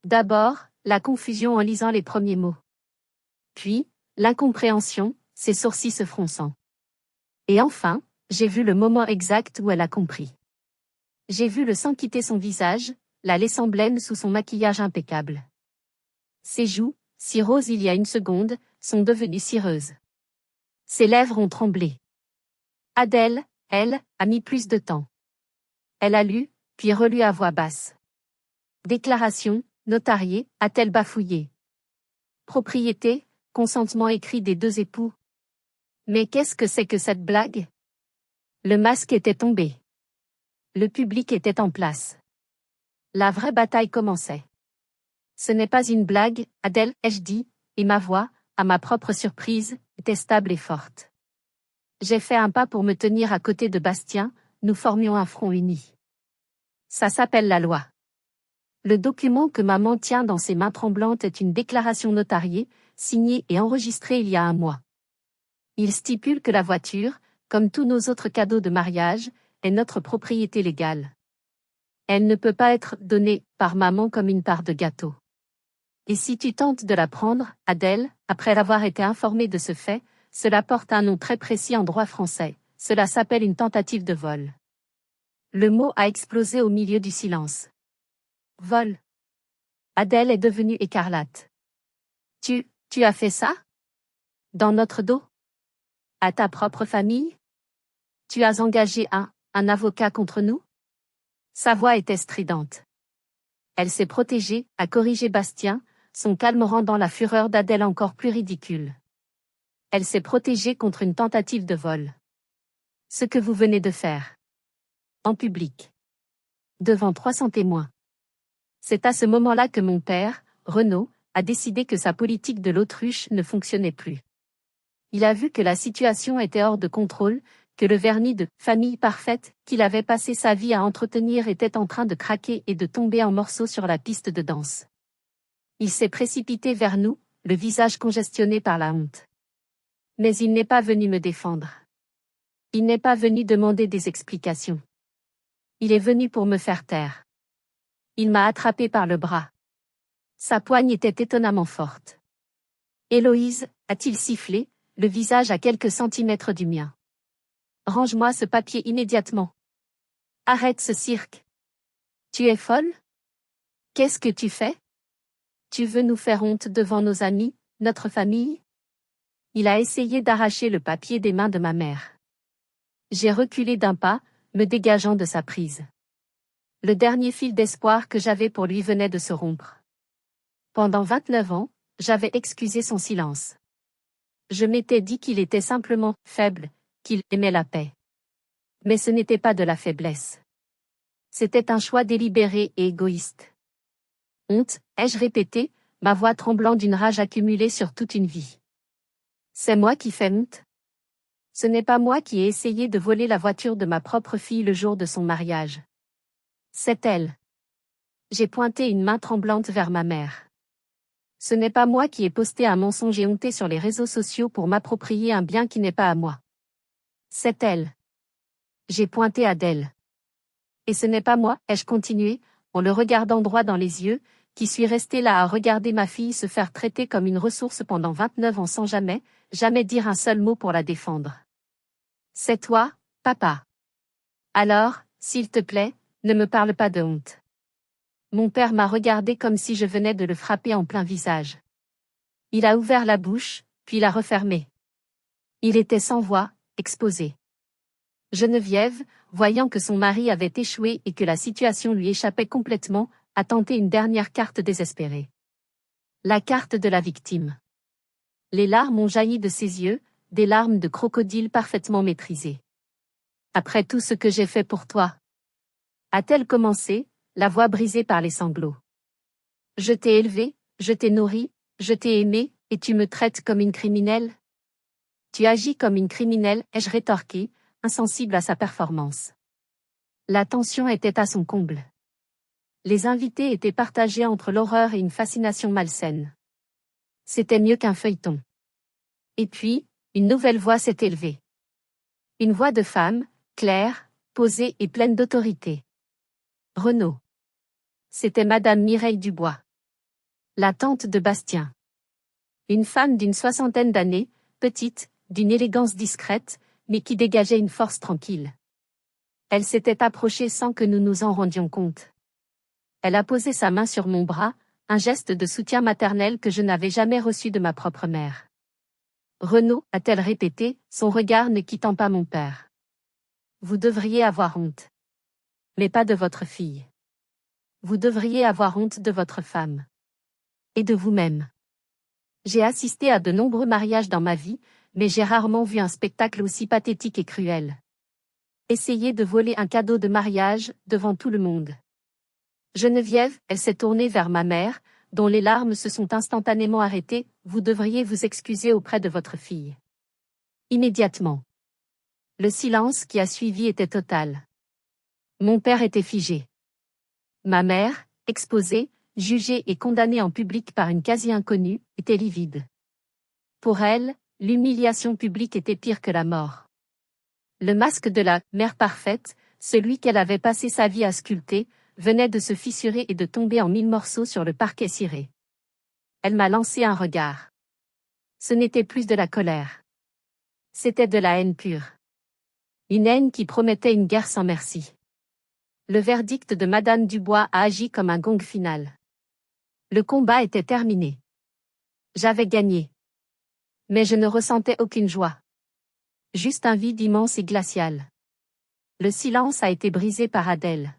D'abord, la confusion en lisant les premiers mots. Puis, l'incompréhension, ses sourcils se fronçant. Et enfin, j'ai vu le moment exact où elle a compris. J'ai vu le sang quitter son visage, la laissant blême sous son maquillage impeccable. Ses joues, si roses il y a une seconde, sont devenues cireuses. Ses lèvres ont tremblé. Adèle, elle, a mis plus de temps. Elle a lu, puis relu à voix basse. Déclaration, notariée, a-t-elle bafouillé. Propriété, consentement écrit des deux époux. Mais qu'est-ce que c'est que cette blague? Le masque était tombé. Le public était en place. La vraie bataille commençait. Ce n'est pas une blague, Adèle, ai-je dit, et ma voix, à ma propre surprise, était stable et forte. J'ai fait un pas pour me tenir à côté de Bastien, nous formions un front uni. Ça s'appelle la loi. Le document que maman tient dans ses mains tremblantes est une déclaration notariée, signée et enregistrée il y a un mois. Il stipule que la voiture, comme tous nos autres cadeaux de mariage, est notre propriété légale. Elle ne peut pas être donnée par maman comme une part de gâteau. Et si tu tentes de la prendre, Adèle, après avoir été informée de ce fait, cela porte un nom très précis en droit français, cela s'appelle une tentative de vol. Le mot a explosé au milieu du silence. Vol. Adèle est devenue écarlate. Tu as fait ça? Dans notre dos? À ta propre famille? Tu as engagé un avocat contre nous? Sa voix était stridente. Elle s'est protégée, a corrigé Bastien, son calme rendant la fureur d'Adèle encore plus ridicule. Elle s'est protégée contre une tentative de vol. Ce que vous venez de faire. En public. Devant 300 témoins. C'est à ce moment-là que mon père, Renaud, a décidé que sa politique de l'autruche ne fonctionnait plus. Il a vu que la situation était hors de contrôle, que le vernis de « famille parfaite » qu'il avait passé sa vie à entretenir était en train de craquer et de tomber en morceaux sur la piste de danse. Il s'est précipité vers nous, le visage congestionné par la honte. Mais il n'est pas venu me défendre. Il n'est pas venu demander des explications. Il est venu pour me faire taire. Il m'a attrapé par le bras. Sa poigne était étonnamment forte. « Héloïse » a-t-il sifflé, le visage à quelques centimètres du mien. « Range-moi ce papier immédiatement. Arrête ce cirque. Tu es folle? Qu'est-ce que tu fais? Tu veux nous faire honte devant nos amis, notre famille? Il a essayé d'arracher le papier des mains de ma mère. J'ai reculé d'un pas, me dégageant de sa prise. Le dernier fil d'espoir que j'avais pour lui venait de se rompre. Pendant 29 ans, j'avais excusé son silence. Je m'étais dit qu'il était simplement faible, qu'il aimait la paix. Mais ce n'était pas de la faiblesse. C'était un choix délibéré et égoïste. Honte, ai-je répété, ma voix tremblant d'une rage accumulée sur toute une vie. C'est moi qui fais honte? Ce n'est pas moi qui ai essayé de voler la voiture de ma propre fille le jour de son mariage. C'est elle. J'ai pointé une main tremblante vers ma mère. Ce n'est pas moi qui ai posté un mensonge et honté sur les réseaux sociaux pour m'approprier un bien qui n'est pas à moi. C'est elle. J'ai pointé Adèle. Et ce n'est pas moi, ai-je continué, en le regardant droit dans les yeux, qui suis resté là à regarder ma fille se faire traiter comme une ressource pendant 29 ans sans jamais dire un seul mot pour la défendre. C'est toi, papa. Alors, s'il te plaît, ne me parle pas de honte. Mon père m'a regardé comme si je venais de le frapper en plein visage. Il a ouvert la bouche, puis l'a refermée. Il était sans voix, exposé. Geneviève, voyant que son mari avait échoué et que la situation lui échappait complètement, a tenté une dernière carte désespérée. La carte de la victime. Les larmes ont jailli de ses yeux, des larmes de crocodile parfaitement maîtrisées. Après tout ce que j'ai fait pour toi, a-t-elle commencé, la voix brisée par les sanglots. Je t'ai élevé, je t'ai nourri, je t'ai aimé, et tu me traites comme une criminelle? Tu agis comme une criminelle, ai-je rétorqué, insensible à sa performance. La tension était à son comble. Les invités étaient partagés entre l'horreur et une fascination malsaine. C'était mieux qu'un feuilleton. Et puis, une nouvelle voix s'est élevée. Une voix de femme, claire, posée et pleine d'autorité. Renaud. C'était Madame Mireille Dubois. La tante de Bastien. Une femme d'une 60aine d'années, petite, d'une élégance discrète, mais qui dégageait une force tranquille. Elle s'était approchée sans que nous nous en rendions compte. Elle a posé sa main sur mon bras, un geste de soutien maternel que je n'avais jamais reçu de ma propre mère. Renaud, a-t-elle répété, son regard ne quittant pas mon père. Vous devriez avoir honte. Mais pas de votre fille. Vous devriez avoir honte de votre femme. Et de vous-même. J'ai assisté à de nombreux mariages dans ma vie, mais j'ai rarement vu un spectacle aussi pathétique et cruel. Essayer de voler un cadeau de mariage, devant tout le monde. Geneviève, elle s'est tournée vers ma mère, dont les larmes se sont instantanément arrêtées, vous devriez vous excuser auprès de votre fille. Immédiatement. Le silence qui a suivi était total. Mon père était figé. Ma mère, exposée, jugée et condamnée en public par une quasi-inconnue, était livide. Pour elle, l'humiliation publique était pire que la mort. Le masque de la mère parfaite, celui qu'elle avait passé sa vie à sculpter, venait de se fissurer et de tomber en 1000 morceaux sur le parquet ciré. Elle m'a lancé un regard. Ce n'était plus de la colère. C'était de la haine pure. Une haine qui promettait une guerre sans merci. Le verdict de Madame Dubois a agi comme un gong final. Le combat était terminé. J'avais gagné. Mais je ne ressentais aucune joie. Juste un vide immense et glacial. Le silence a été brisé par Adèle.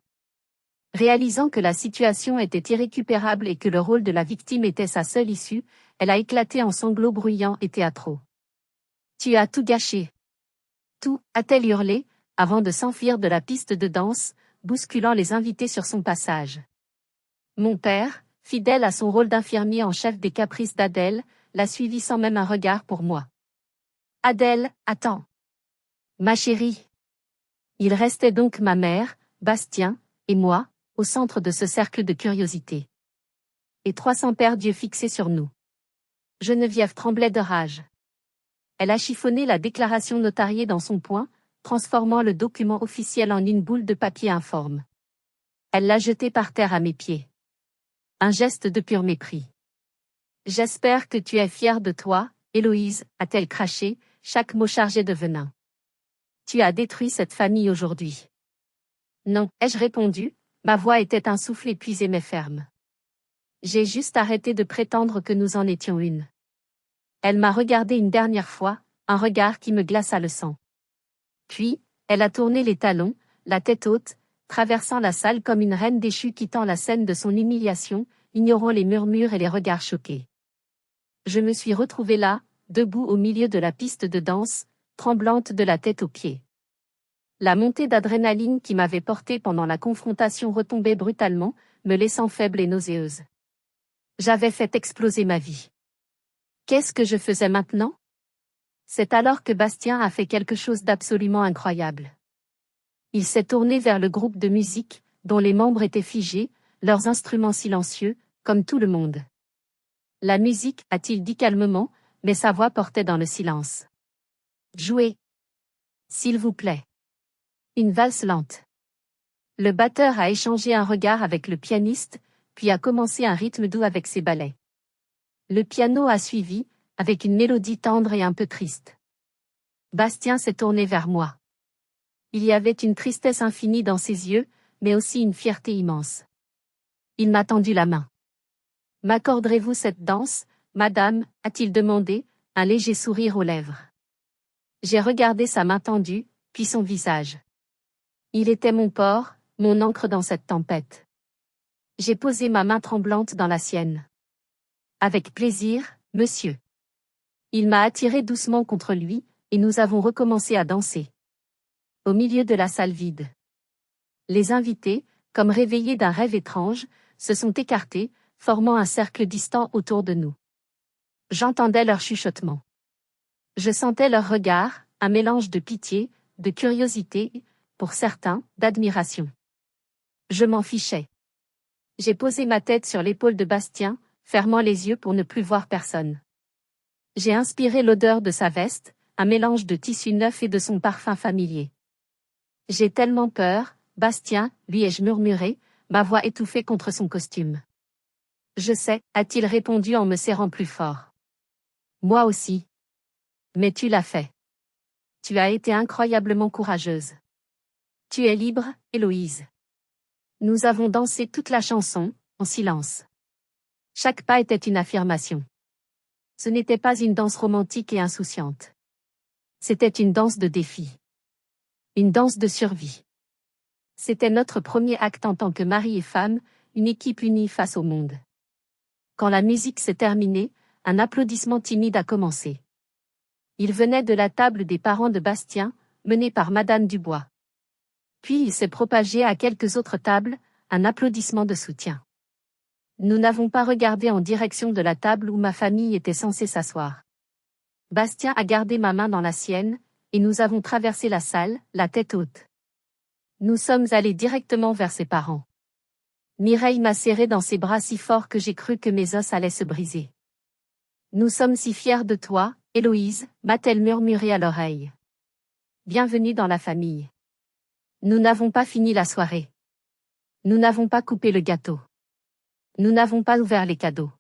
Réalisant que la situation était irrécupérable et que le rôle de la victime était sa seule issue, elle a éclaté en sanglots bruyants et théâtraux. Tu as tout gâché. Tout, a-t-elle hurlé, avant de s'enfuir de la piste de danse, bousculant les invités sur son passage. Mon père, fidèle à son rôle d'infirmier en chef des caprices d'Adèle, l'a suivi sans même un regard pour moi. Adèle, attends. Ma chérie. Il restait donc ma mère, Bastien, et moi, au centre de ce cercle de curiosité. Et 300 paires d'yeux fixés sur nous. Geneviève tremblait de rage. Elle a chiffonné la déclaration notariée dans son poing, transformant le document officiel en une boule de papier informe. Elle l'a jeté par terre à mes pieds. Un geste de pur mépris. J'espère que tu es fière de toi, Héloïse, a-t-elle craché, chaque mot chargé de venin. Tu as détruit cette famille aujourd'hui. Non, ai-je répondu, Ma voix était un souffle épuisé mais ferme. J'ai juste arrêté de prétendre que nous en étions une. Elle m'a regardé une dernière fois, un regard qui me glaça le sang. Puis, elle a tourné les talons, la tête haute, traversant la salle comme une reine déchue quittant la scène de son humiliation, ignorant les murmures et les regards choqués. Je me suis retrouvée là, debout au milieu de la piste de danse, tremblante de la tête aux pieds. La montée d'adrénaline qui m'avait portée pendant la confrontation retombait brutalement, me laissant faible et nauséeuse. J'avais fait exploser ma vie. Qu'est-ce que je faisais maintenant? C'est alors que Bastien a fait quelque chose d'absolument incroyable. Il s'est tourné vers le groupe de musique, dont les membres étaient figés, leurs instruments silencieux, comme tout le monde. La musique, a-t-il dit calmement, mais sa voix portait dans le silence. Jouez. S'il vous plaît. Une valse lente. Le batteur a échangé un regard avec le pianiste, puis a commencé un rythme doux avec ses ballets. Le piano a suivi, avec une mélodie tendre et un peu triste. Bastien s'est tourné vers moi. Il y avait une tristesse infinie dans ses yeux, mais aussi une fierté immense. Il m'a tendu la main. « M'accorderez-vous cette danse, madame ?» a-t-il demandé, un léger sourire aux lèvres. J'ai regardé sa main tendue, puis son visage. Il était mon port, mon ancre dans cette tempête. J'ai posé ma main tremblante dans la sienne. « Avec plaisir, monsieur. » Il m'a attiré doucement contre lui, et nous avons recommencé à danser. Au milieu de la salle vide. Les invités, comme réveillés d'un rêve étrange, se sont écartés, formant un cercle distant autour de nous. J'entendais leurs chuchotements. Je sentais leurs regards, un mélange de pitié, de curiosité, pour certains, d'admiration. Je m'en fichais. J'ai posé ma tête sur l'épaule de Bastien, fermant les yeux pour ne plus voir personne. J'ai inspiré l'odeur de sa veste, un mélange de tissu neuf et de son parfum familier. J'ai tellement peur, Bastien, lui ai-je murmuré, ma voix étouffée contre son costume. Je sais, a-t-il répondu en me serrant plus fort. Moi aussi. Mais tu l'as fait. Tu as été incroyablement courageuse. Tu es libre, Héloïse. Nous avons dansé toute la chanson, en silence. Chaque pas était une affirmation. Ce n'était pas une danse romantique et insouciante. C'était une danse de défi. Une danse de survie. C'était notre premier acte en tant que mari et femme, une équipe unie face au monde. Quand la musique s'est terminée, un applaudissement timide a commencé. Il venait de la table des parents de Bastien, menée par Madame Dubois. Puis il s'est propagé à quelques autres tables, un applaudissement de soutien. Nous n'avons pas regardé en direction de la table où ma famille était censée s'asseoir. Bastien a gardé ma main dans la sienne, et nous avons traversé la salle, la tête haute. Nous sommes allés directement vers ses parents. Mireille m'a serré dans ses bras si fort que j'ai cru que mes os allaient se briser. Nous sommes si fiers de toi, Héloïse, m'a-t-elle murmuré à l'oreille. Bienvenue dans la famille. Nous n'avons pas fini la soirée. Nous n'avons pas coupé le gâteau. Nous n'avons pas ouvert les cadeaux.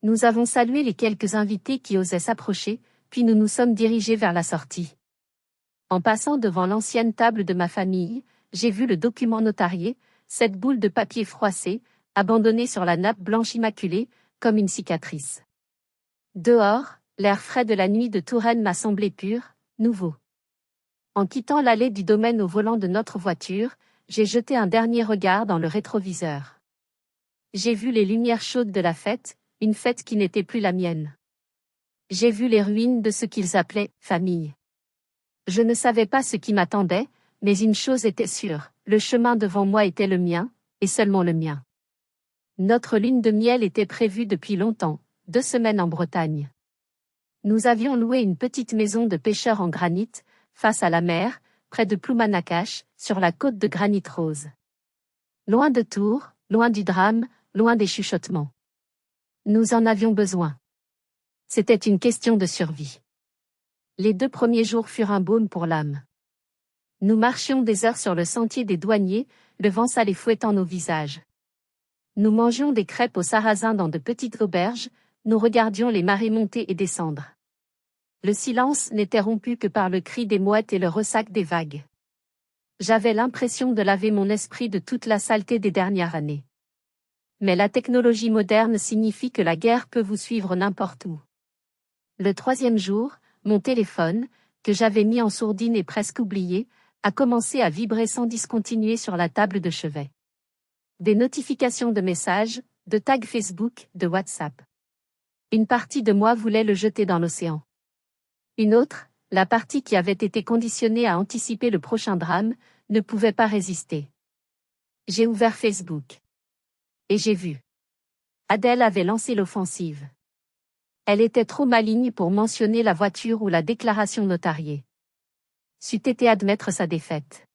Nous avons salué les quelques invités qui osaient s'approcher, puis nous nous sommes dirigés vers la sortie. En passant devant l'ancienne table de ma famille, j'ai vu le document notarié, cette boule de papier froissée, abandonnée sur la nappe blanche immaculée, comme une cicatrice. Dehors, l'air frais de la nuit de Touraine m'a semblé pur, nouveau. En quittant l'allée du domaine au volant de notre voiture, j'ai jeté un dernier regard dans le rétroviseur. J'ai vu les lumières chaudes de la fête, une fête qui n'était plus la mienne. J'ai vu les ruines de ce qu'ils appelaient « famille ». Je ne savais pas ce qui m'attendait, mais une chose était sûre, le chemin devant moi était le mien, et seulement le mien. Notre lune de miel était prévue depuis longtemps, 2 semaines en Bretagne. Nous avions loué une petite maison de pêcheurs en granit, face à la mer, près de Ploumanacach, sur la côte de granit rose. Loin de Tours, loin du drame, loin des chuchotements. Nous en avions besoin. C'était une question de survie. Les 2 premiers jours furent un baume pour l'âme. Nous marchions des heures sur le sentier des douaniers, le vent salé fouettant nos visages. Nous mangions des crêpes au sarrasin dans de petites auberges, nous regardions les marées monter et descendre. Le silence n'était rompu que par le cri des mouettes et le ressac des vagues. J'avais l'impression de laver mon esprit de toute la saleté des dernières années. Mais la technologie moderne signifie que la guerre peut vous suivre n'importe où. Le 3e jour, mon téléphone, que j'avais mis en sourdine et presque oublié, a commencé à vibrer sans discontinuer sur la table de chevet. Des notifications de messages, de tags Facebook, de WhatsApp. Une partie de moi voulait le jeter dans l'océan. Une autre, la partie qui avait été conditionnée à anticiper le prochain drame, ne pouvait pas résister. J'ai ouvert Facebook. Et j'ai vu. Adèle avait lancé l'offensive. Elle était trop maligne pour mentionner la voiture ou la déclaration notariée. C'eût été admettre sa défaite.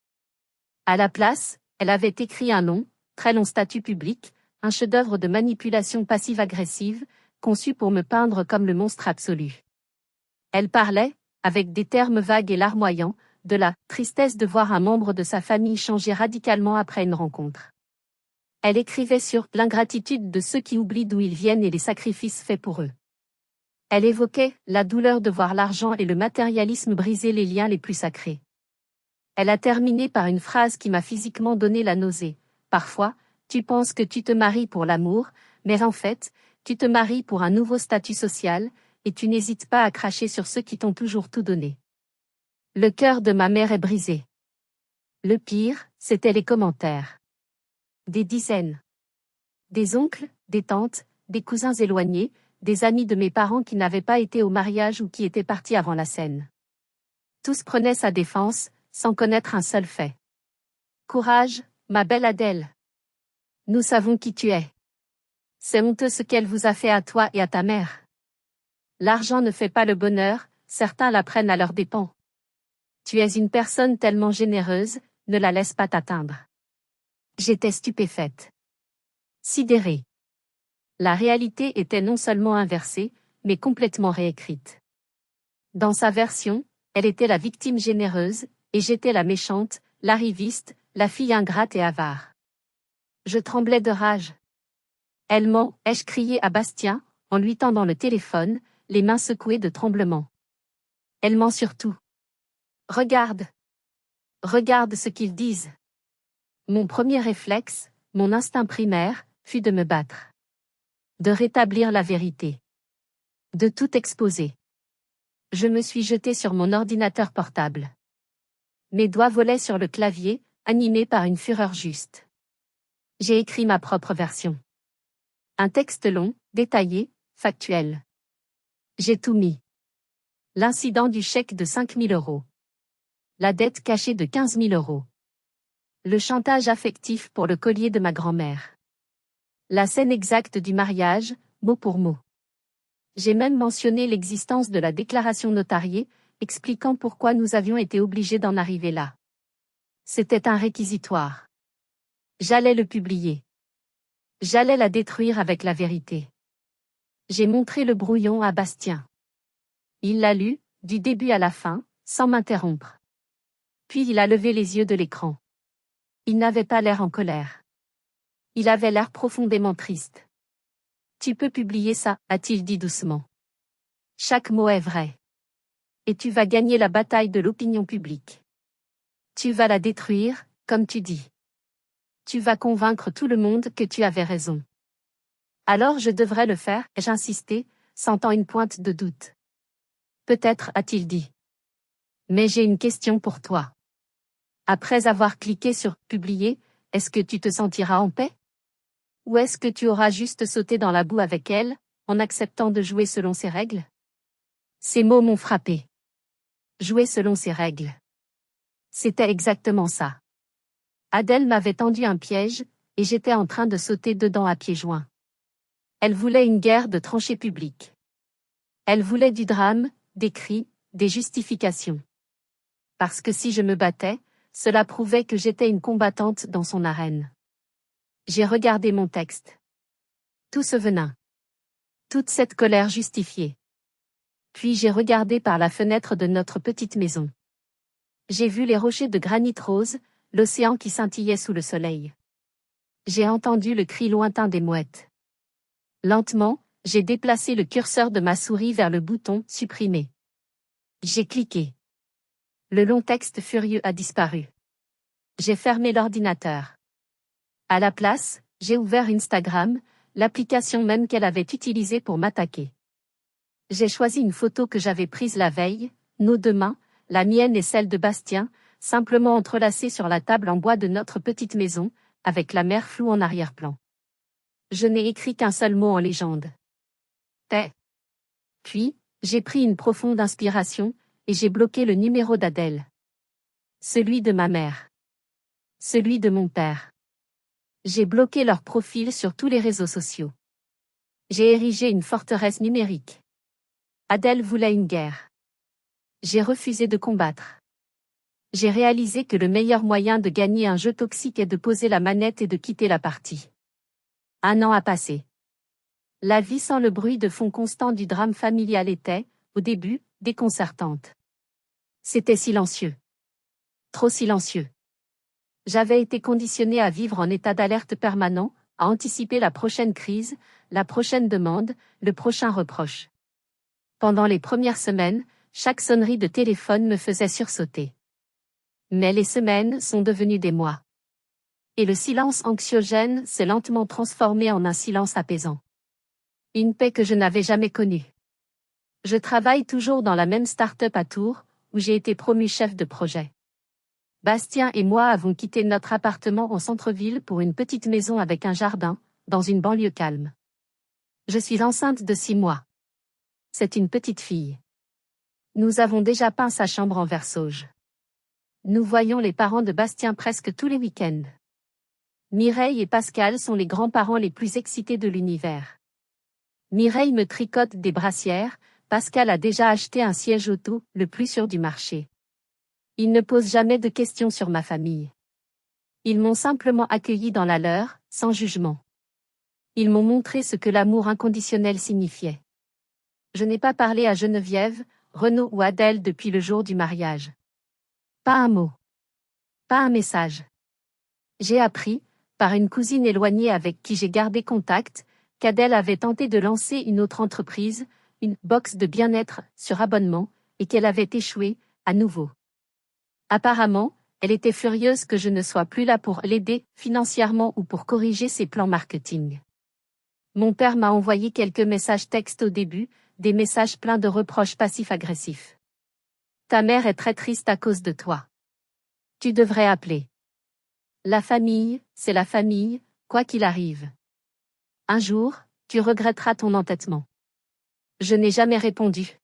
À la place, elle avait écrit un très long statut public, un chef-d'œuvre de manipulation passive-agressive, conçu pour me peindre comme le monstre absolu. Elle parlait, avec des termes vagues et larmoyants, de la tristesse de voir un membre de sa famille changer radicalement après une rencontre. Elle écrivait sur l'ingratitude de ceux qui oublient d'où ils viennent et les sacrifices faits pour eux. Elle évoquait la douleur de voir l'argent et le matérialisme briser les liens les plus sacrés. Elle a terminé par une phrase qui m'a physiquement donné la nausée. Parfois, tu penses que tu te maries pour l'amour, mais en fait, tu te maries pour un nouveau statut social, et tu n'hésites pas à cracher sur ceux qui t'ont toujours tout donné. Le cœur de ma mère est brisé. Le pire, c'était les commentaires. Des dizaines. Des oncles, des tantes, des cousins éloignés, des amis de mes parents qui n'avaient pas été au mariage ou qui étaient partis avant la scène. Tous prenaient sa défense, sans connaître un seul fait. Courage, ma belle Adèle. Nous savons qui tu es. C'est honteux ce qu'elle vous a fait à toi et à ta mère. L'argent ne fait pas le bonheur, certains la prennent à leurs dépens. Tu es une personne tellement généreuse, ne la laisse pas t'atteindre. J'étais stupéfaite. Sidérée. La réalité était non seulement inversée, mais complètement réécrite. Dans sa version, elle était la victime généreuse, et j'étais la méchante, l'arriviste, la fille ingrate et avare. Je tremblais de rage. Elle ment, ai-je crié à Bastien, en lui tendant le téléphone, les mains secouées de tremblement. Elle ment surtout. Regarde. Regarde ce qu'ils disent. Mon premier réflexe, mon instinct primaire, fut de me battre. De rétablir la vérité. De tout exposer. Je me suis jetée sur mon ordinateur portable. Mes doigts volaient sur le clavier, animés par une fureur juste. J'ai écrit ma propre version. Un texte long, détaillé, factuel. J'ai tout mis. L'incident du chèque de 5 000 €. La dette cachée de 15 000 €. Le chantage affectif pour le collier de ma grand-mère. La scène exacte du mariage, mot pour mot. J'ai même mentionné l'existence de la déclaration notariée, expliquant pourquoi nous avions été obligés d'en arriver là. C'était un réquisitoire. J'allais le publier. J'allais la détruire avec la vérité. J'ai montré le brouillon à Bastien. Il l'a lu, du début à la fin, sans m'interrompre. Puis il a levé les yeux de l'écran. Il n'avait pas l'air en colère. Il avait l'air profondément triste. Tu peux publier ça, a-t-il dit doucement. Chaque mot est vrai. Et tu vas gagner la bataille de l'opinion publique. Tu vas la détruire, comme tu dis. Tu vas convaincre tout le monde que tu avais raison. Alors je devrais le faire, ai-je insisté, sentant une pointe de doute. Peut-être, a-t-il dit. Mais j'ai une question pour toi. Après avoir cliqué sur « Publier », est-ce que tu te sentiras en paix? Ou est-ce que tu auras juste sauté dans la boue avec elle, en acceptant de jouer selon ses règles? Ces mots m'ont frappé. Jouer selon ses règles. C'était exactement ça. Adèle m'avait tendu un piège, et j'étais en train de sauter dedans à pieds joints. Elle voulait une guerre de tranchées publiques. Elle voulait du drame, des cris, des justifications. Parce que si je me battais, cela prouvait que j'étais une combattante dans son arène. J'ai regardé mon texte. Tout ce venin. Toute cette colère justifiée. Puis j'ai regardé par la fenêtre de notre petite maison. J'ai vu les rochers de granit rose, l'océan qui scintillait sous le soleil. J'ai entendu le cri lointain des mouettes. Lentement, j'ai déplacé le curseur de ma souris vers le bouton « Supprimer ». J'ai cliqué. Le long texte furieux a disparu. J'ai fermé l'ordinateur. À la place, j'ai ouvert Instagram, l'application même qu'elle avait utilisée pour m'attaquer. J'ai choisi une photo que j'avais prise la veille, nos deux mains, la mienne et celle de Bastien, simplement entrelacées sur la table en bois de notre petite maison, avec la mer floue en arrière-plan. Je n'ai écrit qu'un seul mot en légende. Paix. Puis, j'ai pris une profonde inspiration, et j'ai bloqué le numéro d'Adèle. Celui de ma mère. Celui de mon père. J'ai bloqué leur profil sur tous les réseaux sociaux. J'ai érigé une forteresse numérique. Adèle voulait une guerre. J'ai refusé de combattre. J'ai réalisé que le meilleur moyen de gagner un jeu toxique est de poser la manette et de quitter la partie. 1 an a passé. La vie sans le bruit de fond constant du drame familial était, au début, déconcertante. C'était silencieux. Trop silencieux. J'avais été conditionnée à vivre en état d'alerte permanent, à anticiper la prochaine crise, la prochaine demande, le prochain reproche. Pendant les premières semaines, chaque sonnerie de téléphone me faisait sursauter. Mais les semaines sont devenues des mois. Et le silence anxiogène s'est lentement transformé en un silence apaisant. Une paix que je n'avais jamais connue. Je travaille toujours dans la même start-up à Tours, où j'ai été promue chef de projet. Bastien et moi avons quitté notre appartement en centre-ville pour une petite maison avec un jardin, dans une banlieue calme. Je suis enceinte de 6 mois. C'est une petite fille. Nous avons déjà peint sa chambre en vert sauge. Nous voyons les parents de Bastien presque tous les week-ends. Mireille et Pascal sont les grands-parents les plus excités de l'univers. Mireille me tricote des brassières, Pascal a déjà acheté un siège auto, le plus sûr du marché. Ils ne posent jamais de questions sur ma famille. Ils m'ont simplement accueilli dans la leur, sans jugement. Ils m'ont montré ce que l'amour inconditionnel signifiait. Je n'ai pas parlé à Geneviève, Renaud ou Adèle depuis le jour du mariage. Pas un mot. Pas un message. J'ai appris, par une cousine éloignée avec qui j'ai gardé contact, qu'Adèle avait tenté de lancer une autre entreprise, une box de bien-être sur abonnement, et qu'elle avait échoué, à nouveau. Apparemment, elle était furieuse que je ne sois plus là pour l'aider, financièrement ou pour corriger ses plans marketing. Mon père m'a envoyé quelques messages textes au début, des messages pleins de reproches passifs-agressifs. Ta mère est très triste à cause de toi. Tu devrais appeler. La famille, c'est la famille, quoi qu'il arrive. Un jour, tu regretteras ton entêtement. Je n'ai jamais répondu.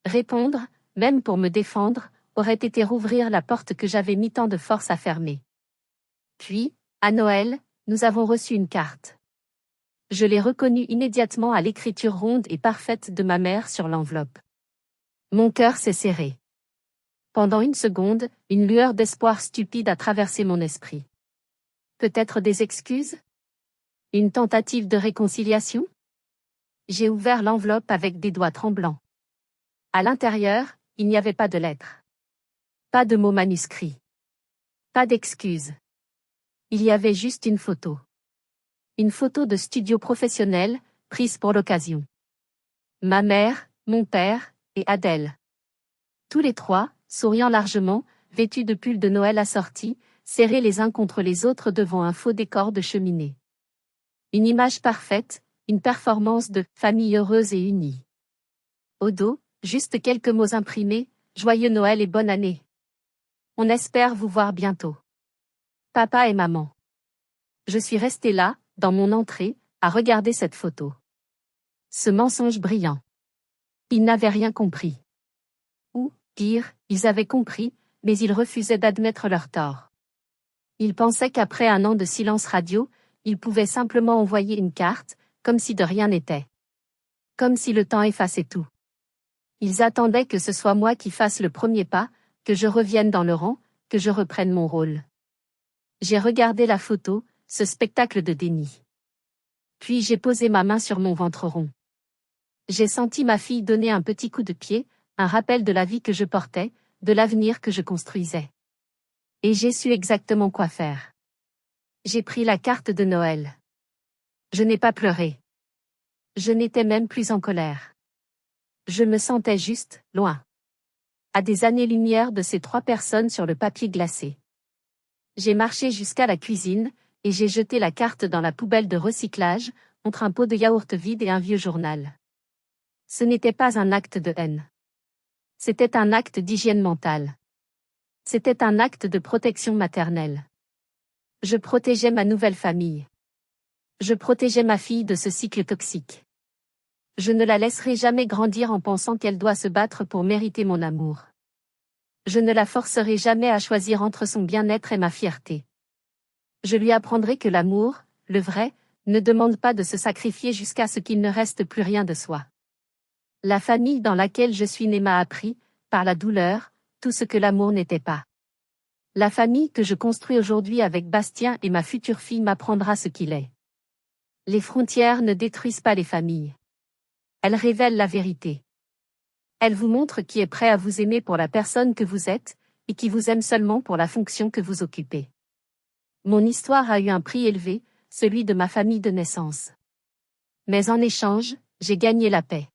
Répondre, même pour me défendre, aurait été rouvrir la porte que j'avais mis tant de force à fermer. Puis, à Noël, nous avons reçu une carte. Je l'ai reconnue immédiatement à l'écriture ronde et parfaite de ma mère sur l'enveloppe. Mon cœur s'est serré. Pendant une seconde, une lueur d'espoir stupide a traversé mon esprit. Peut-être des excuses? Une tentative de réconciliation? J'ai ouvert l'enveloppe avec des doigts tremblants. À l'intérieur, il n'y avait pas de lettres. Pas de mots manuscrits. Pas d'excuses. Il y avait juste une photo. Une photo de studio professionnel, prise pour l'occasion. Ma mère, mon père, et Adèle. Tous les trois, souriant largement, vêtus de pulls de Noël assortis, serrés les uns contre les autres devant un faux décor de cheminée. Une image parfaite, une performance de famille heureuse et unie. Au dos, juste quelques mots imprimés, joyeux Noël et bonne année. On espère vous voir bientôt. Papa et maman. Je suis restée là, dans mon entrée, à regarder cette photo. Ce mensonge brillant. Ils n'avaient rien compris. Ou, pire, ils avaient compris, mais ils refusaient d'admettre leur tort. Ils pensaient qu'après 1 an de silence radio, ils pouvaient simplement envoyer une carte, comme si de rien n'était. Comme si le temps effaçait tout. Ils attendaient que ce soit moi qui fasse le premier pas, que je revienne dans le rang, que je reprenne mon rôle. J'ai regardé la photo, ce spectacle de déni. Puis j'ai posé ma main sur mon ventre rond. J'ai senti ma fille donner un petit coup de pied, un rappel de la vie que je portais, de l'avenir que je construisais. Et j'ai su exactement quoi faire. J'ai pris la carte de Noël. Je n'ai pas pleuré. Je n'étais même plus en colère. Je me sentais juste, loin. À des années-lumière de ces 3 personnes sur le papier glacé. J'ai marché jusqu'à la cuisine, et j'ai jeté la carte dans la poubelle de recyclage, entre un pot de yaourt vide et un vieux journal. Ce n'était pas un acte de haine. C'était un acte d'hygiène mentale. C'était un acte de protection maternelle. Je protégeais ma nouvelle famille. Je protégeais ma fille de ce cycle toxique. Je ne la laisserai jamais grandir en pensant qu'elle doit se battre pour mériter mon amour. Je ne la forcerai jamais à choisir entre son bien-être et ma fierté. Je lui apprendrai que l'amour, le vrai, ne demande pas de se sacrifier jusqu'à ce qu'il ne reste plus rien de soi. La famille dans laquelle je suis née m'a appris, par la douleur, tout ce que l'amour n'était pas. La famille que je construis aujourd'hui avec Bastien et ma future fille m'apprendra ce qu'il est. Les frontières ne détruisent pas les familles. Elles révèlent la vérité. Elles vous montrent qui est prêt à vous aimer pour la personne que vous êtes, et qui vous aime seulement pour la fonction que vous occupez. Mon histoire a eu un prix élevé, celui de ma famille de naissance. Mais en échange, j'ai gagné la paix.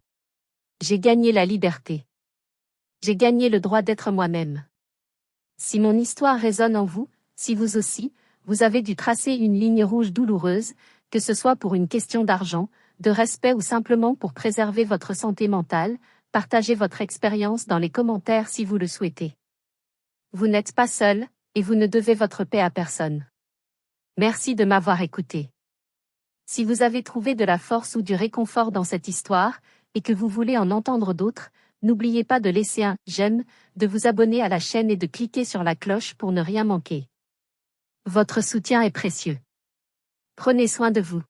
J'ai gagné la liberté. J'ai gagné le droit d'être moi-même. Si mon histoire résonne en vous, si vous aussi, vous avez dû tracer une ligne rouge douloureuse, que ce soit pour une question d'argent, de respect ou simplement pour préserver votre santé mentale, partagez votre expérience dans les commentaires si vous le souhaitez. Vous n'êtes pas seul, et vous ne devez votre paix à personne. Merci de m'avoir écouté. Si vous avez trouvé de la force ou du réconfort dans cette histoire, et que vous voulez en entendre d'autres, n'oubliez pas de laisser un « j'aime », de vous abonner à la chaîne et de cliquer sur la cloche pour ne rien manquer. Votre soutien est précieux. Prenez soin de vous.